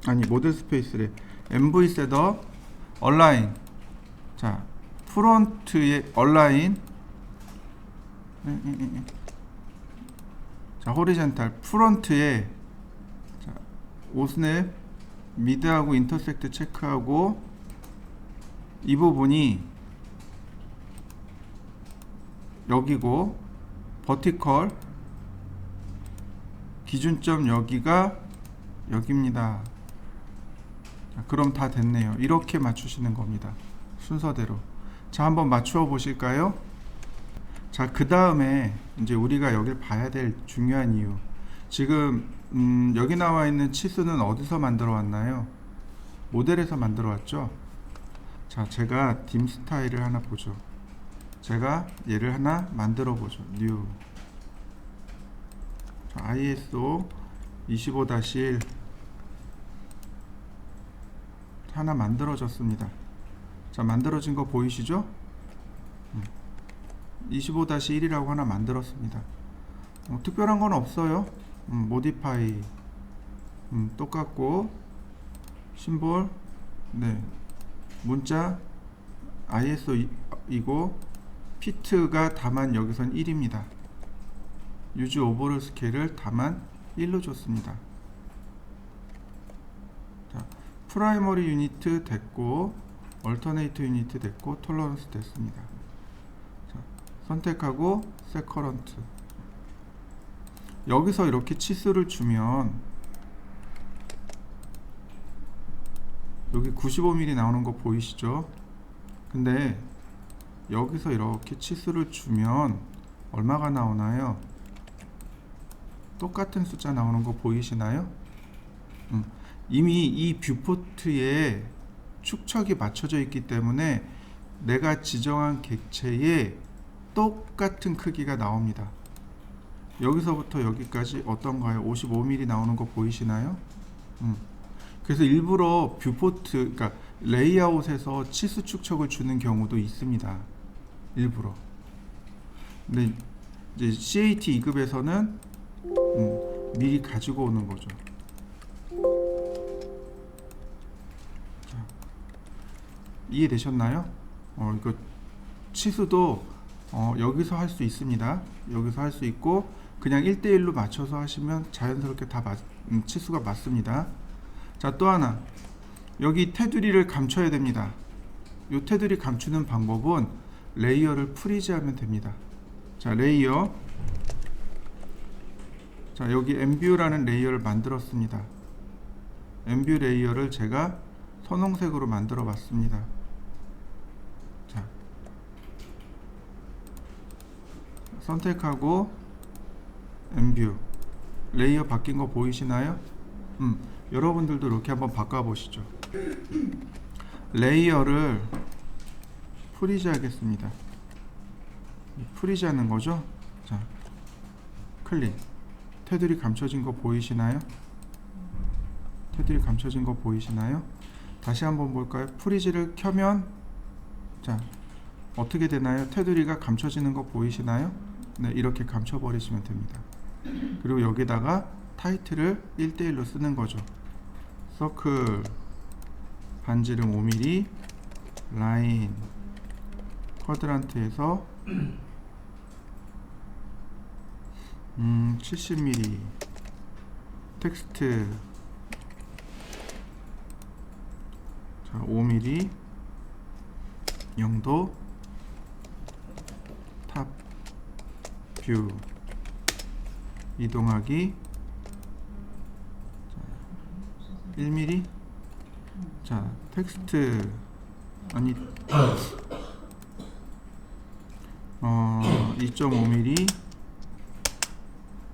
아니 모델 스페이스래. MV 셋업 얼라인. 자, 프론트에 얼라인. 자, 호리젠탈 프론트에 자, 오스냅 미드하고 인터섹트 체크하고 이 부분이 여기고 버티컬 기준점 여기가 여기입니다. 자, 그럼 다 됐네요. 이렇게 맞추시는 겁니다. 순서대로. 자, 한번 맞추어 보실까요? 자, 그 다음에 이제 우리가 여기를 봐야 될 중요한 이유. 지금 여기 나와 있는 치수는 어디서 만들어 왔나요? 모델에서 만들어 왔죠. 자, 제가 딤 스타일을 하나 보죠. 제가 얘를 하나 만들어 보죠. 뉴. 자, ISO 25-1 하나 만들어졌습니다. 자, 만들어진 거 보이시죠? 25-1이라고 하나 만들었습니다. 특별한 건 없어요. 모디파이 똑같고 심볼 네 문자 ISO이고 피트가 다만 여기선 1입니다. 유즈 오버롤 스케일을 다만 1로 줬습니다. 자, 프라이머리 유니트 됐고 얼터네이트 유니트 됐고 톨러런스 됐습니다. 자, 선택하고 세커런트. 여기서 이렇게 치수를 주면 여기 95mm 나오는 거 보이시죠? 근데 여기서 이렇게 치수를 주면 얼마가 나오나요? 똑같은 숫자 나오는 거 보이시나요? 이미 이 뷰포트에 축척이 맞춰져 있기 때문에 내가 지정한 객체에 똑같은 크기가 나옵니다. 여기서부터 여기까지 어떤가요? 55mm 나오는 거 보이시나요? 그래서 일부러 뷰포트, 그러니까 레이아웃에서 치수 축척을 주는 경우도 있습니다. 일부러. 근데 이제 CAT 2급에서는 미리 가지고 오는 거죠. 자, 이해되셨나요? 이거 치수도 여기서 할 수 있습니다. 여기서 할 수 있고 그냥 1대1로 맞춰서 하시면 자연스럽게 다 치수가 맞습니다. 자, 또 하나 여기 테두리를 감춰야 됩니다. 이 테두리 감추는 방법은 레이어를 프리즈하면 됩니다. 자, 레이어. 자, 여기 엠뷰라는 레이어를 만들었습니다. 엠뷰 레이어를 제가 선홍색으로 만들어 봤습니다. 자, 선택하고 엠뷰 레이어 바뀐 거 보이시나요? 여러분들도 이렇게 한번 바꿔 보시죠. 레이어를 프리즈 하겠습니다. 프리즈 하는 거죠. 자, 클릭. 테두리 감춰진 거 보이시나요? 테두리 감춰진 거 보이시나요? 다시 한번 볼까요? 프리즈를 켜면 자, 어떻게 되나요? 테두리가 감춰지는 거 보이시나요? 네, 이렇게 감춰버리시면 됩니다. 그리고 여기다가 타이틀을 1대1로 쓰는 거죠. 서클 반지름 5mm, 라인 쿼드란트에서 70mm, 텍스트 자 5mm, 영도 탑 뷰 이동하기 1mm 자 텍스트 아니 2.5mm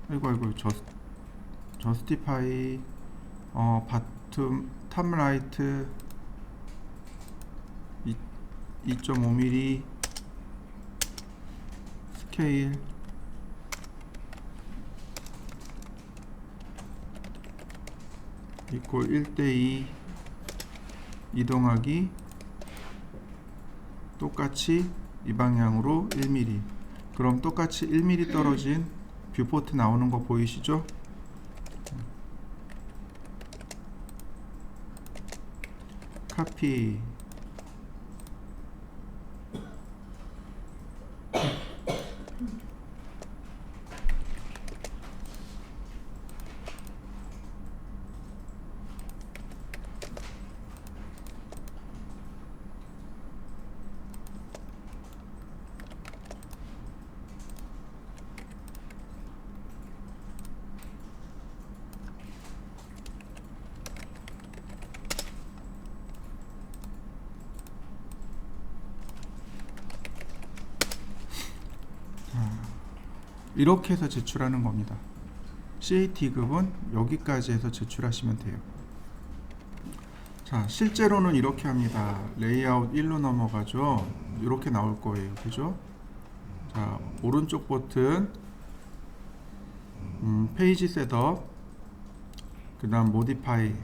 아이고 저스티파이 바텀 탑라이트 2.5mm 스케일 이퀄 1:2 이동하기 똑같이 이 방향으로 1mm. 그럼 똑같이 1mm 떨어진 뷰포트 나오는 거 보이시죠? 카피 이렇게 해서 제출하는 겁니다. CAT급은 여기까지 해서 제출하시면 돼요. 자, 실제로는 이렇게 합니다. 레이아웃 1로 넘어가죠. 이렇게 나올 거예요. 그죠? 자, 오른쪽 버튼 페이지 셋업 그 다음 모디파이.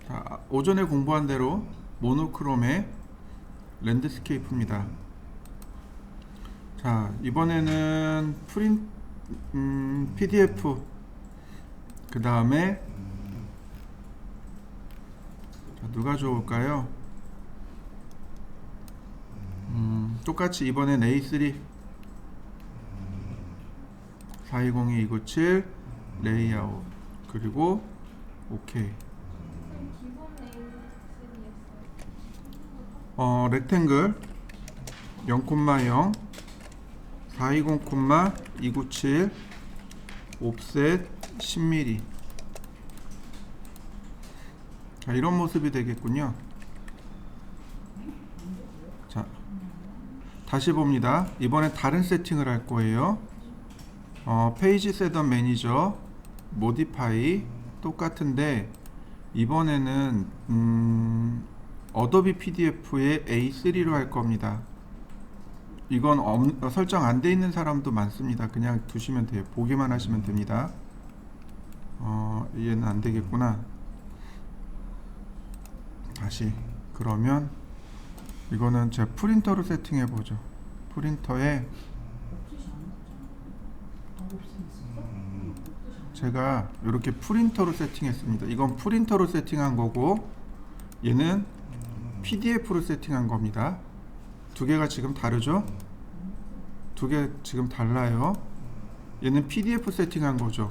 자, 오전에 공부한 대로 모노크롬의 랜드스케이프입니다. 자, 이번에는 PDF 그 다음에 누가 좋을까요? 똑같이 이번엔 A3 4202-297 레이아웃 그리고 OK. 렉탱글 0,0 420,297 옵셋 10mm. 자, 이런 모습이 되겠군요. 자, 다시 봅니다. 이번엔 다른 세팅을 할 거예요. 페이지 셋업 매니저 모디파이 똑같은데 이번에는 어도비 PDF의 A3로 할 겁니다. 이건 설정 안 돼 있는 사람도 많습니다. 그냥 두시면 돼요. 보기만 하시면 됩니다. 얘는 안 되겠구나. 다시 그러면 이거는 제가 프린터로 세팅해 보죠. 프린터에 제가 이렇게 프린터로 세팅했습니다. 이건 프린터로 세팅한 거고 얘는 PDF로 세팅한 겁니다. 두 개가 지금 다르죠? 두 개 지금 달라요. 얘는 PDF 세팅한 거죠.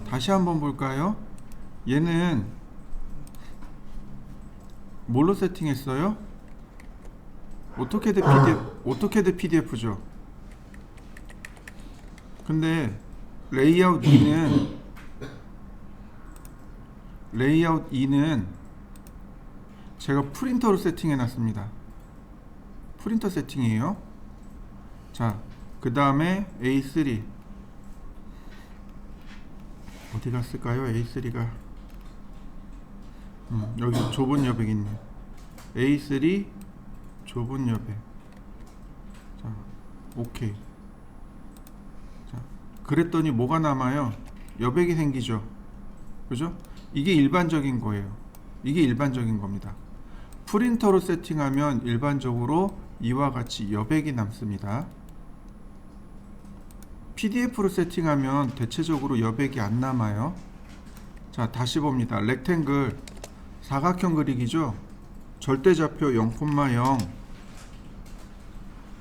다시 한번 볼까요? 얘는 뭘로 세팅했어요? 오토캐드 PDF죠. 근데 레이아웃 2는 제가 프린터로 세팅해 놨습니다. 프린터 세팅이에요. 자, 그 다음에 A3 어디 갔을까요? A3가 여기 좁은 여백 있네. A3 좁은 여백. 자, 오케이. 자, 그랬더니 뭐가 남아요? 여백이 생기죠. 그죠? 이게 일반적인 거예요. 이게 일반적인 겁니다. 프린터로 세팅하면 일반적으로 이와 같이 여백이 남습니다. PDF로 세팅하면 대체적으로 여백이 안 남아요. 자, 다시 봅니다. 렉탱글 사각형 그리기죠. 절대좌표 0,0.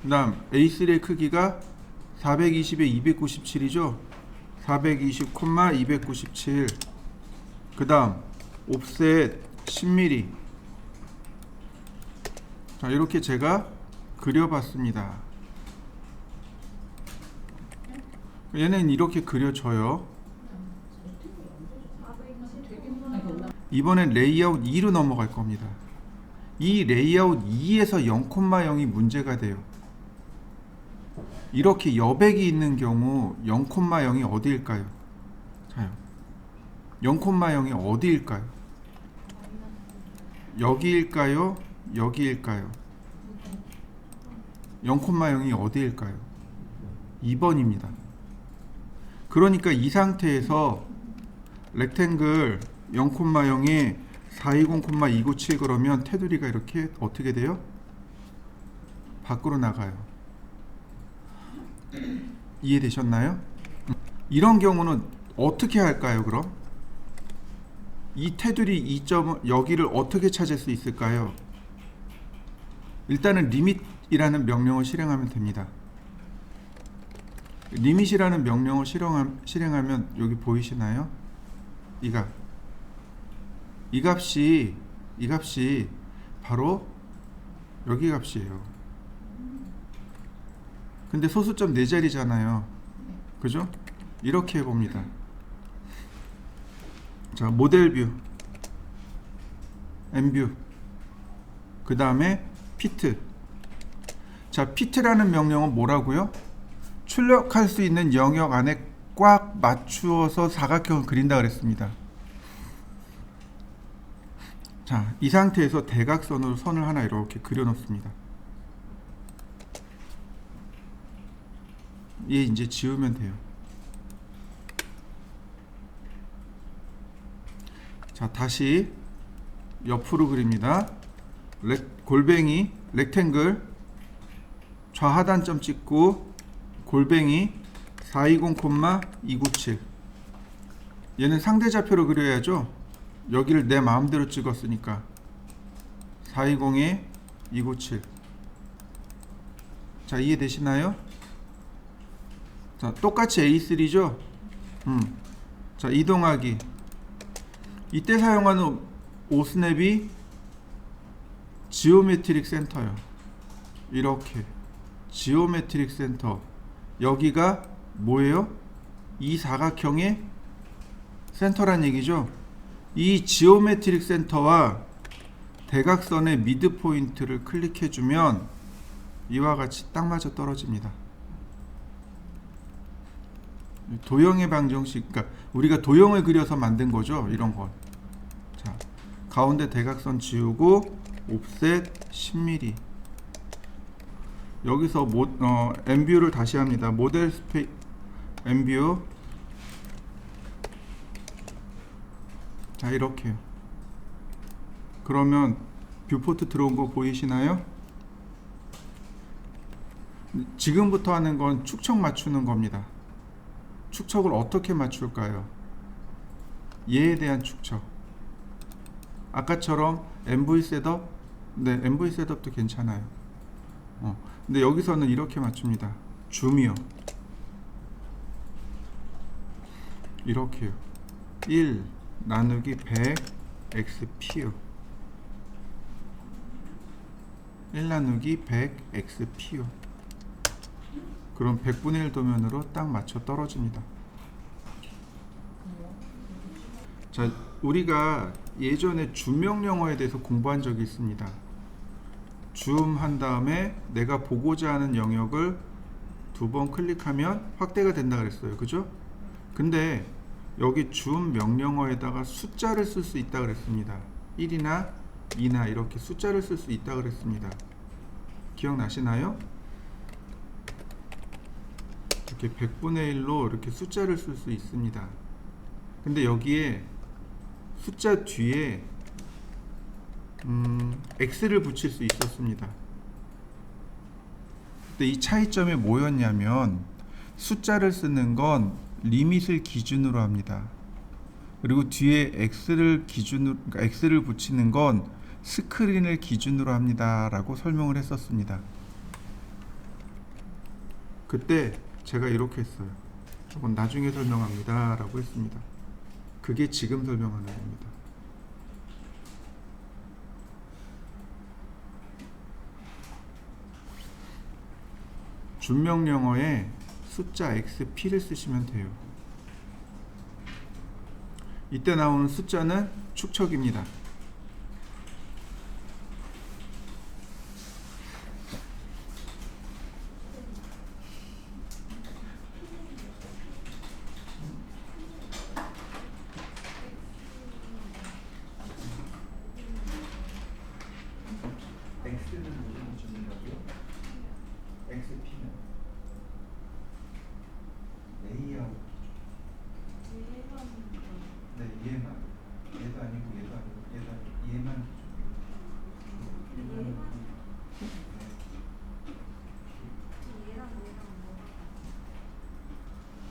그 다음 A3의 크기가 420에 297이죠. 420, 297. 그 다음 옵셋 10mm. 자, 이렇게 제가 그려봤습니다. 얘는 이렇게 그려져요. 이번엔 레이아웃 2로 넘어갈 겁니다. 이 레이아웃 2에서 0,0이 문제가 돼요. 이렇게 여백이 있는 경우 0,0이 어디일까요? 자요. 0,0이 어디일까요? 여기일까요? 여기일까요? 0,0이 어디일까요? 2번입니다. 그러니까 이 상태에서 렉탱글 0,0에 420,297 그러면 테두리가 이렇게 어떻게 돼요? 밖으로 나가요. 이해되셨나요? 이런 경우는 어떻게 할까요, 그럼? 이 테두리 2점 여기를 어떻게 찾을 수 있을까요? 일단은 limit이라는 명령을 실행하면 됩니다. limit이라는 명령을 실행하면 여기 보이시나요? 이 값이 바로 여기 값이에요. 근데 소수점 4자리잖아요. 그죠? 이렇게 해봅니다. 자, 모델 뷰, 엠뷰, 그 다음에 피트. 자, 피트라는 명령은 뭐라고요? 출력할 수 있는 영역 안에 꽉 맞추어서 사각형을 그린다 그랬습니다. 자, 이 상태에서 대각선으로 선을 하나 이렇게 그려 놓습니다. 얘 이제 지우면 돼요. 자, 다시 옆으로 그립니다. 골뱅이 렉탱글 좌하단점 찍고 골뱅이 420,297. 얘는 상대좌표로 그려야죠. 여기를 내 마음대로 찍었으니까 420에 297. 자, 이해되시나요? 자, 똑같이 A3죠. 자, 이동하기. 이때 사용하는 오스냅이 지오메트릭 센터요. 이렇게 지오메트릭 센터. 여기가 뭐예요? 이 사각형의 센터란 얘기죠. 이 지오메트릭 센터와 대각선의 미드 포인트를 클릭해주면 이와 같이 딱 맞아 떨어집니다. 도형의 방정식, 그러니까 우리가 도형을 그려서 만든 거죠. 이런 건. 자, 가운데 대각선 지우고 옵셋 10mm. 여기서 엠뷰를 다시 합니다. 모델 엠뷰. 자, 이렇게요. 그러면 뷰포트 들어온 거 보이시나요? 지금부터 하는 건 축척 맞추는 겁니다. 축척을 어떻게 맞출까요? 얘에 대한 축척. 아까처럼 MV 셋업? 네, MV 셋업도 괜찮아요. 근데 여기서는 이렇게 맞춥니다. 줌이요. 이렇게요. 1 나누기 100 xp요. 1 나누기 100 xp요. 그럼 100분의 1 도면으로 딱 맞춰 떨어집니다. 자, 우리가 예전에 줌 명령어에 대해서 공부한 적이 있습니다. 줌 한 다음에 내가 보고자 하는 영역을 2번 클릭하면 확대가 된다 그랬어요. 그죠? 근데 여기 줌 명령어에다가 숫자를 쓸 수 있다 그랬습니다. 1이나 2나 이렇게 숫자를 쓸 수 있다 그랬습니다. 기억나시나요? 이렇게 100분의 1로 이렇게 숫자를 쓸 수 있습니다. 근데 여기에 숫자 뒤에 x를 붙일 수 있었습니다. 근데 이 차이점이 뭐였냐면 숫자를 쓰는 건 리밋을 기준으로 합니다. 그리고 뒤에 x를 기준으로, 그러니까 x를 붙이는 건 스크린을 기준으로 합니다 라고 설명을 했었습니다. 그때 제가 이렇게 했어요. 저건 나중에 설명합니다 라고 했습니다. 그게 지금 설명하는 겁니다. 준명영어에 숫자 xp를 쓰시면 돼요. 이때 나오는 숫자는 축척입니다. x는 무슨 기준이라고요? xp는 레이아웃 기준. 네, 얘만. 얘도 아니고 얘도 아니고 얘도 아니고 얘만 기준이에요.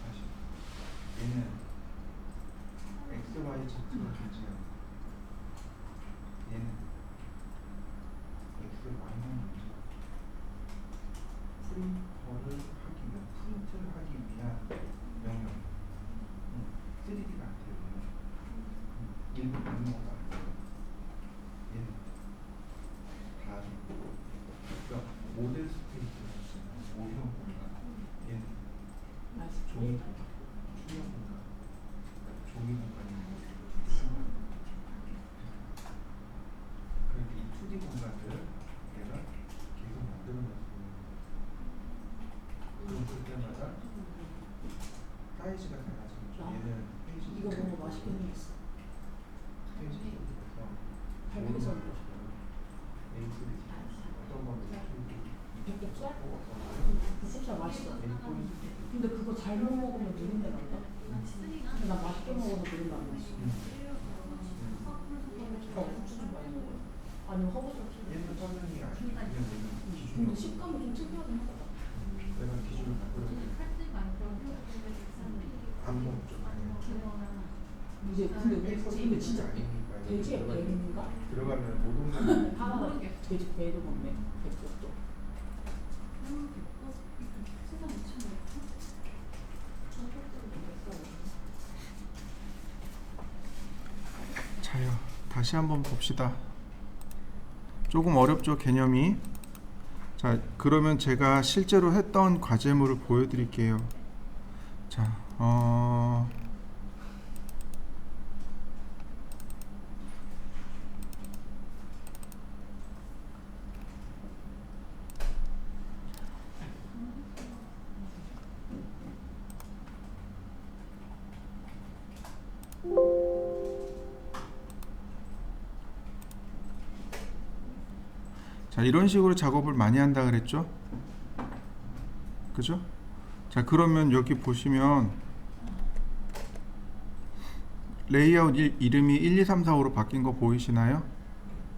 다시. 얘는 x, y 차트가 존재합니다. 얘는 x, y만 존재합니다. 프린트를 하기 위한 명령. 3D가 안 돼요. 일부 명령어가 안 돼요. 얘는 다 그러니까 모델 스페이스가 있잖아요. 모형 공간. 얘는 종이 공간, 투명 공간, 종이 공간이 그러니까 이 2D 공간들을 얘가 계속 만들어내서 그럴 때마다 사이즈가 달라지죠. 얘는 페이지 이거 너무 맛있게 생겼어. 페이지 발표해서 어떤 거는 백독살? 백독살 맛있어. 근데 그거 잘못 먹으면 누린내 난다. 근데 나 맛있게 먹어서 누린내 안 났어. 후추 좀 많이 먹어요. 아니면 허브솔 좀. 얘는 설명이 아니에요. 근데 식감이 좀 특이하긴 하다. 내가 기준을 바꾸려고 안 먹죠. 이제 근데 우리 근데 진짜 아니니까 돼지의 배인가? 들어가면 모든 걸 하나 돼지 배도 먹네. 백독도. 자요. 다시 한번 봅시다. 조금 어렵죠, 개념이. 자, 그러면 제가 실제로 했던 과제물을 보여드릴게요. 자, 자, 이런 식으로 작업을 많이 한다 그랬죠? 그죠? 자, 그러면 여기 보시면 레이아웃 이름이 1, 2, 3, 4, 5로 바뀐 거 보이시나요?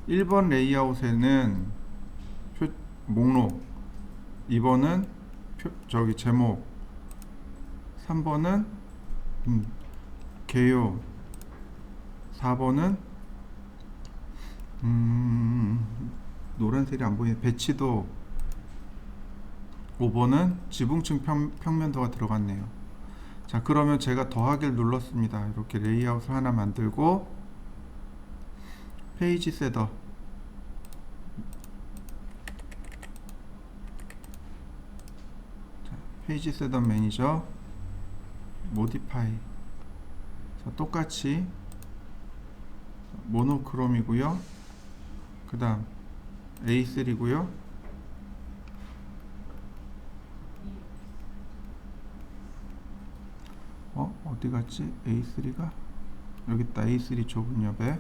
1번 레이아웃에는 목록, 2번은 제목, 3번은 개요, 4번은 노란색이 안 보이네. 배치도, 5번은 지붕층 평면도가 들어갔네요. 자, 그러면 제가 더하기를 눌렀습니다. 이렇게 레이아웃을 하나 만들고 페이지 셋업, 자, 페이지 셋업 매니저, 모디파이. 자, 똑같이 모노크롬이고요. 그 다음 A3고요. 어디 갔지? A3가 여기 있다. A3 좁은 옆에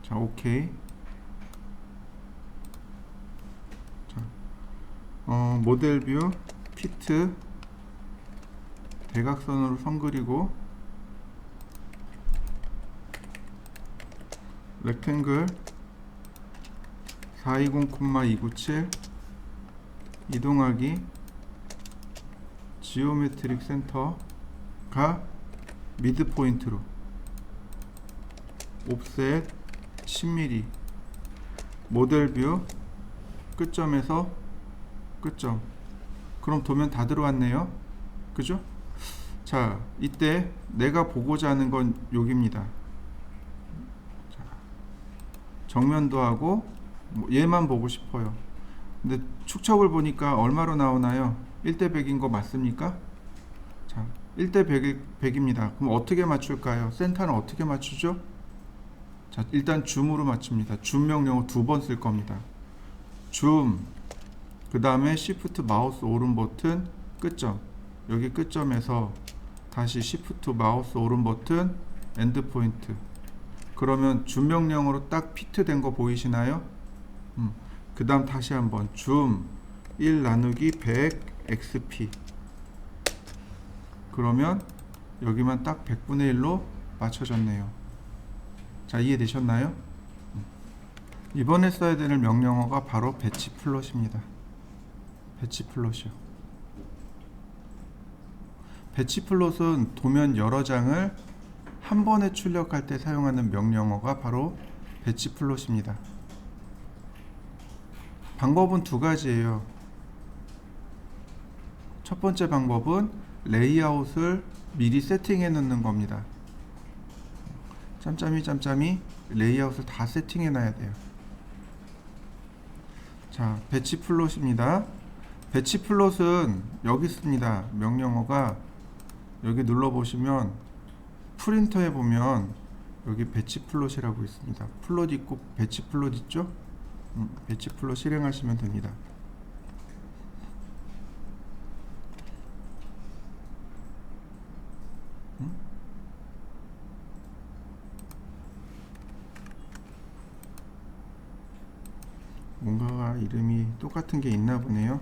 자, 오케이. 자, 모델 뷰 피트 대각선으로 선 그리고 렉탱글 420,297 이동하기 지오메트릭 센터가 미드 포인트로 옵셋 10mm 모델 뷰 끝점에서 끝점. 그럼 도면 다 들어왔네요. 그죠? 자, 이때 내가 보고자 하는 건 여기입니다. 자, 정면도 하고 얘만 보고 싶어요. 근데 축척을 보니까 얼마로 나오나요? 1대 100인 거 맞습니까? 자, 1대 100입니다. 그럼 어떻게 맞출까요? 센터는 어떻게 맞추죠? 자, 일단 줌으로 맞춥니다. 줌 명령어 2번 쓸 겁니다. 줌, 그 다음에 시프트 마우스 오른 버튼 끝점. 여기 끝점에서 다시 시프트 마우스 오른 버튼 엔드 포인트. 그러면 줌 명령으로 딱 피트 된 거 보이시나요? 그 다음 다시 한번 줌 1 나누기 100 XP. 그러면 여기만 딱 100분의 1로 맞춰졌네요. 자, 이해되셨나요? 이번에 써야 되는 명령어가 바로 배치 플롯입니다. 배치 플롯이요. 배치 플롯은 도면 여러 장을 한 번에 출력할 때 사용하는 명령어가 바로 배치 플롯입니다. 방법은 두 가지예요. 첫 번째 방법은 레이아웃을 미리 세팅해 놓는 겁니다. 짬짬이 레이아웃을 다 세팅해 놔야 돼요. 자, 배치 플롯입니다. 배치 플롯은 여기 있습니다. 명령어가 여기 눌러보시면 프린터에 보면 여기 배치 플롯이라고 있습니다. 플롯 있고 배치 플롯 있죠? 배치 플롯 실행하시면 됩니다. 뭔가가 이름이 똑같은 게 있나 보네요.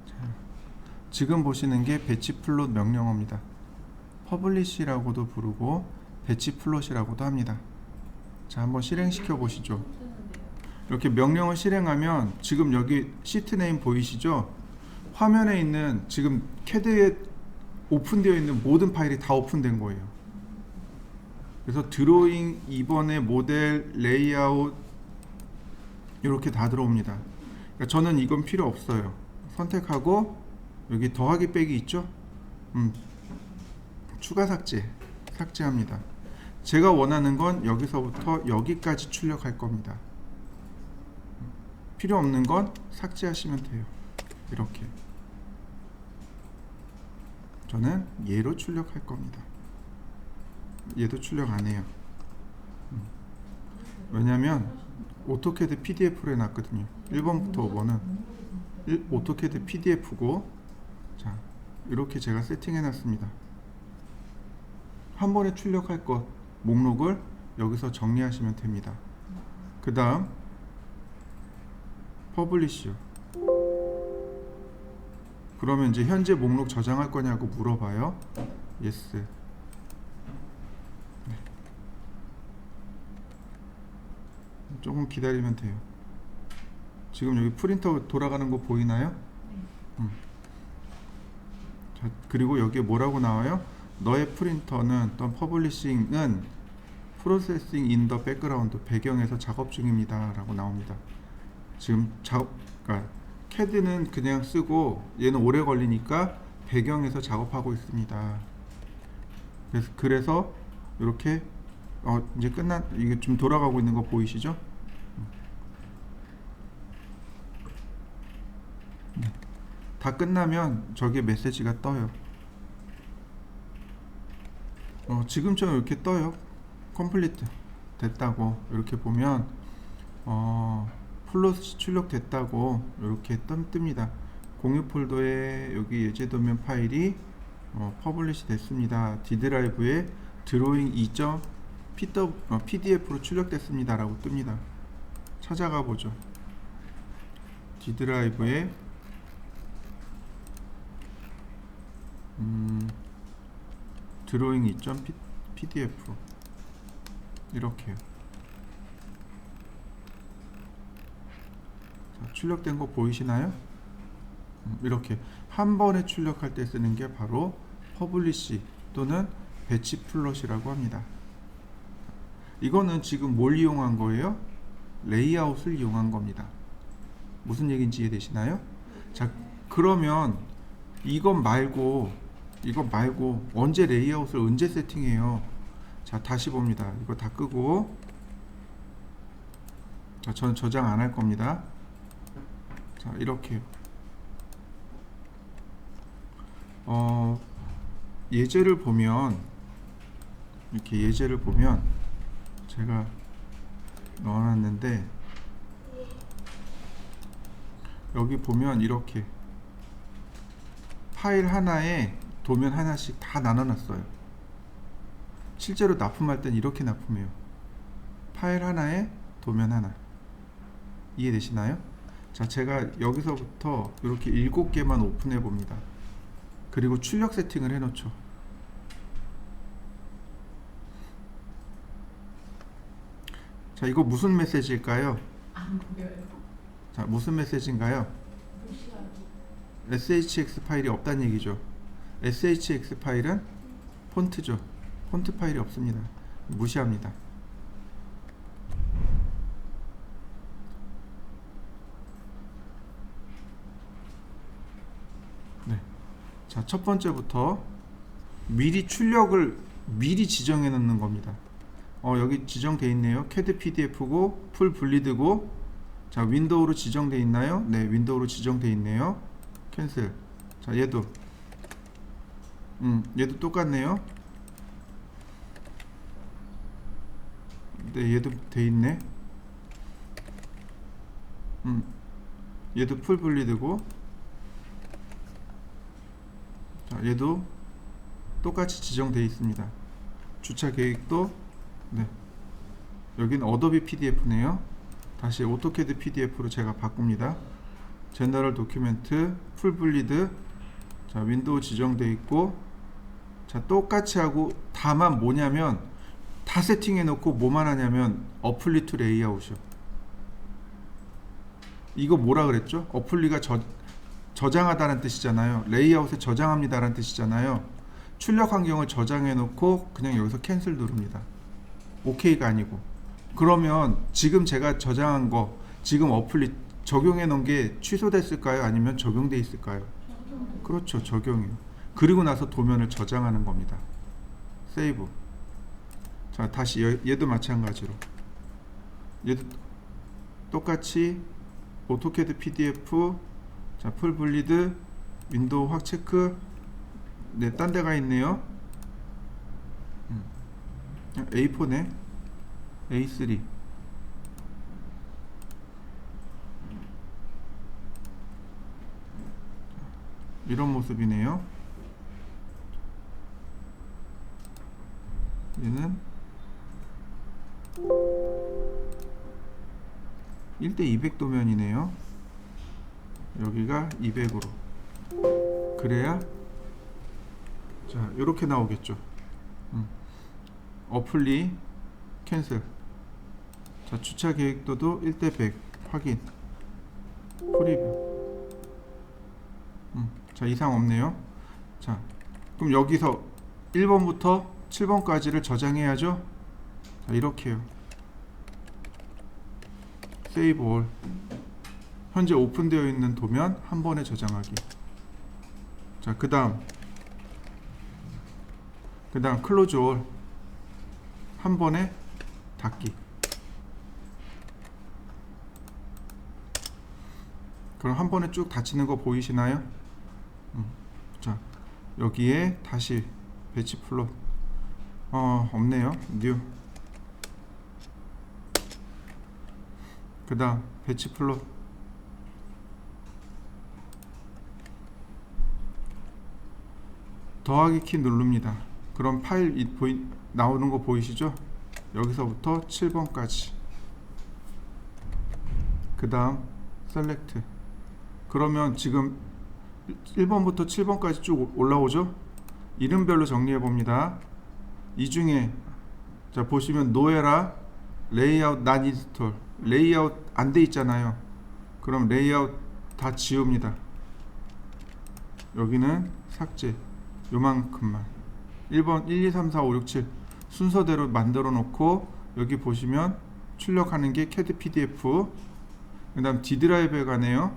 자, 지금 보시는 게 배치 플롯 명령어입니다. 퍼블리시라고도 부르고 배치 플롯이라고도 합니다. 자, 한번 실행시켜 보시죠. 이렇게 명령을 실행하면 지금 여기 시트 네임 보이시죠? 화면에 있는 지금 캐드에 오픈되어 있는 모든 파일이 다 오픈된 거예요. 그래서 드로잉, 이번에 모델, 레이아웃 이렇게 다 들어옵니다. 그러니까 저는 이건 필요 없어요. 선택하고 여기 더하기 빼기 있죠? 추가 삭제합니다. 제가 원하는 건 여기서부터 여기까지 출력할 겁니다. 필요 없는 건 삭제하시면 돼요. 이렇게 저는 얘로 출력할 겁니다. 얘도 출력 안 해요. 왜냐면 오토캐드 PDF로 해놨거든요. 1번부터 5번은 오토캐드 PDF고, 자, 이렇게 제가 세팅해놨습니다. 한 번에 출력할 것 목록을 여기서 정리하시면 됩니다. 그 다음 퍼블리시요. 그러면 이제 현재 목록 저장할 거냐고 물어봐요. 예스. 조금 기다리면 돼요. 지금 여기 프린터 돌아가는 거 보이나요? 자, 그리고 여기에 뭐라고 나와요? 너의 프린터는 또는 퍼블리싱은 프로세싱 인 더 백그라운드, 배경에서 작업 중입니다 라고 나옵니다. 지금 그러니까 캐드는 그냥 쓰고 얘는 오래 걸리니까 배경에서 작업하고 있습니다. 그래서 이렇게 이제 이게 좀 돌아가고 있는 거 보이시죠? 다 끝나면 저기에 메시지가 떠요. 지금처럼 이렇게 떠요. 컴플리트 됐다고. 이렇게 보면 플롯이 출력됐다고 이렇게 뜹니다. 공유 폴더에 여기 예제 도면 파일이 퍼블리시 됐습니다. D드라이브에 드로잉 2.pdf로 출력됐습니다 라고 뜹니다. 찾아가 보죠. D드라이브에 드로잉 2.pdf 이렇게요. 자, 출력된 거 보이시나요? 이렇게 한 번에 출력할 때 쓰는 게 바로 퍼블리시 또는 배치 플롯이라고 합니다. 이거는 지금 뭘 이용한 거예요? 레이아웃을 이용한 겁니다. 무슨 얘기인지 이해되시나요? 자, 그러면 이것 말고 언제 레이아웃을 언제 세팅해요? 자, 다시 봅니다. 이거 다 끄고, 자, 저는 저장 안 할 겁니다. 자, 이렇게 예제를 보면, 이렇게 예제를 보면 제가 넣어놨는데, 여기 보면 이렇게 파일 하나에 도면 하나씩 다 나눠놨어요. 실제로 납품할 땐 이렇게 납품해요. 파일 하나에 도면 하나. 이해되시나요? 자, 제가 여기서부터 이렇게 7개만 오픈해 봅니다. 그리고 출력 세팅을 해 놓죠. 자, 이거 무슨 메시지일까요? 안 보여요. 자, 무슨 메시지인가요? SHX 파일이 없다는 얘기죠. SHX 파일은 폰트죠. 폰트 파일이 없습니다. 무시합니다. 네. 자, 첫 번째부터 미리 출력을 미리 지정해 놓는 겁니다. 여기 지정되어 있네요. CAD PDF고 풀 분리드고, 자, 윈도우로 지정되어 있나요? 네, 윈도우로 지정되어 있네요. 캔슬. 자, 얘도 똑같네요. 네, 얘도 돼 있네. 얘도 풀 분리드고, 자, 얘도 똑같이 지정되어 있습니다. 주차 계획도, 네, 여기는 어도비 PDF네요. 다시 오토캐드 PDF로 제가 바꿉니다. 제너럴 도큐멘트, 풀 분리드, 자, 윈도우 지정되어 있고, 자, 똑같이 하고, 다만 뭐냐면 다 세팅해 놓고 뭐만 하냐면 어플리 투 레이아웃이요. 이거 뭐라 그랬죠? 어플리가 저장하다는 뜻이잖아요. 레이아웃에 저장합니다라는 뜻이잖아요. 출력 환경을 저장해 놓고 그냥 여기서 캔슬 누릅니다. OK가 아니고. 그러면 지금 제가 저장한 거, 지금 어플리 적용해 놓은 게 취소됐을까요? 아니면 적용돼 있을까요? 그렇죠, 적용이요. 그리고 나서 도면을 저장하는 겁니다. 세이브. 자, 다시 얘도 마찬가지로, 얘도 똑같이 오토캐드 PDF, 자, 풀 분리드, 윈도우 확 체크. 네, 딴 데가 있네요. A4네. A3. 이런 모습이네요. 얘는 1:200 도면이네요. 여기가 200으로. 그래야, 자, 이렇게 나오겠죠. 어플리 캔슬. 자, 주차 계획도도 1:100 확인. 프리뷰. 자, 이상 없네요. 자, 그럼 여기서 1번부터 7번까지를 저장해야죠. 자, 이렇게요. 세이브 올. 현재 오픈되어 있는 도면 한 번에 저장하기. 자, 그 다음 클로즈 올. 한 번에 닫기. 그럼 한 번에 쭉 닫히는 거 보이시나요? 자, 여기에 다시 배치 플롯. 없네요. 뉴. 그 다음 배치 플롯. 더하기 키 누릅니다. 그럼 파일 나오는 거 보이시죠? 여기서부터 7번까지. 그 다음 셀렉트. 그러면 지금 1번부터 7번까지 쭉 올라오죠? 이름별로 정리해 봅니다. 이 중에 자 보시면 노에라 레이아웃 not install 레이아웃 안 돼 있잖아요. 그럼 레이아웃 다 지웁니다. 여기는 삭제 요만큼만 1번 1, 2, 3, 4, 5, 6, 7 순서대로 만들어 놓고 여기 보시면 출력하는 게 CAD PDF 그 다음 D 드라이브에 가네요.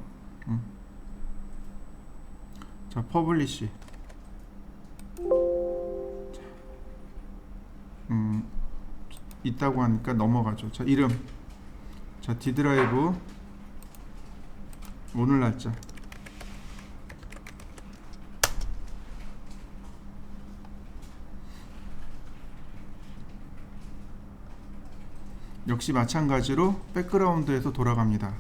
자 퍼블리시 있다고 하니까 넘어가죠. 자 이름 자 D 드라이브 오늘 날짜 역시 마찬가지로 백그라운드에서 돌아갑니다.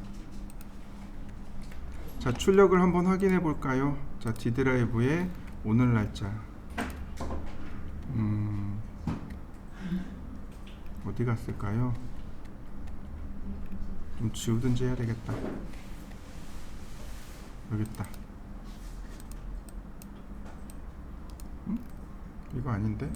자 출력을 한번 확인해 볼까요? 자 D 드라이브에 오늘 날짜 어디 갔을까요? 좀 지우든지 해야 되겠다. 여기 있다. 이거 아닌데?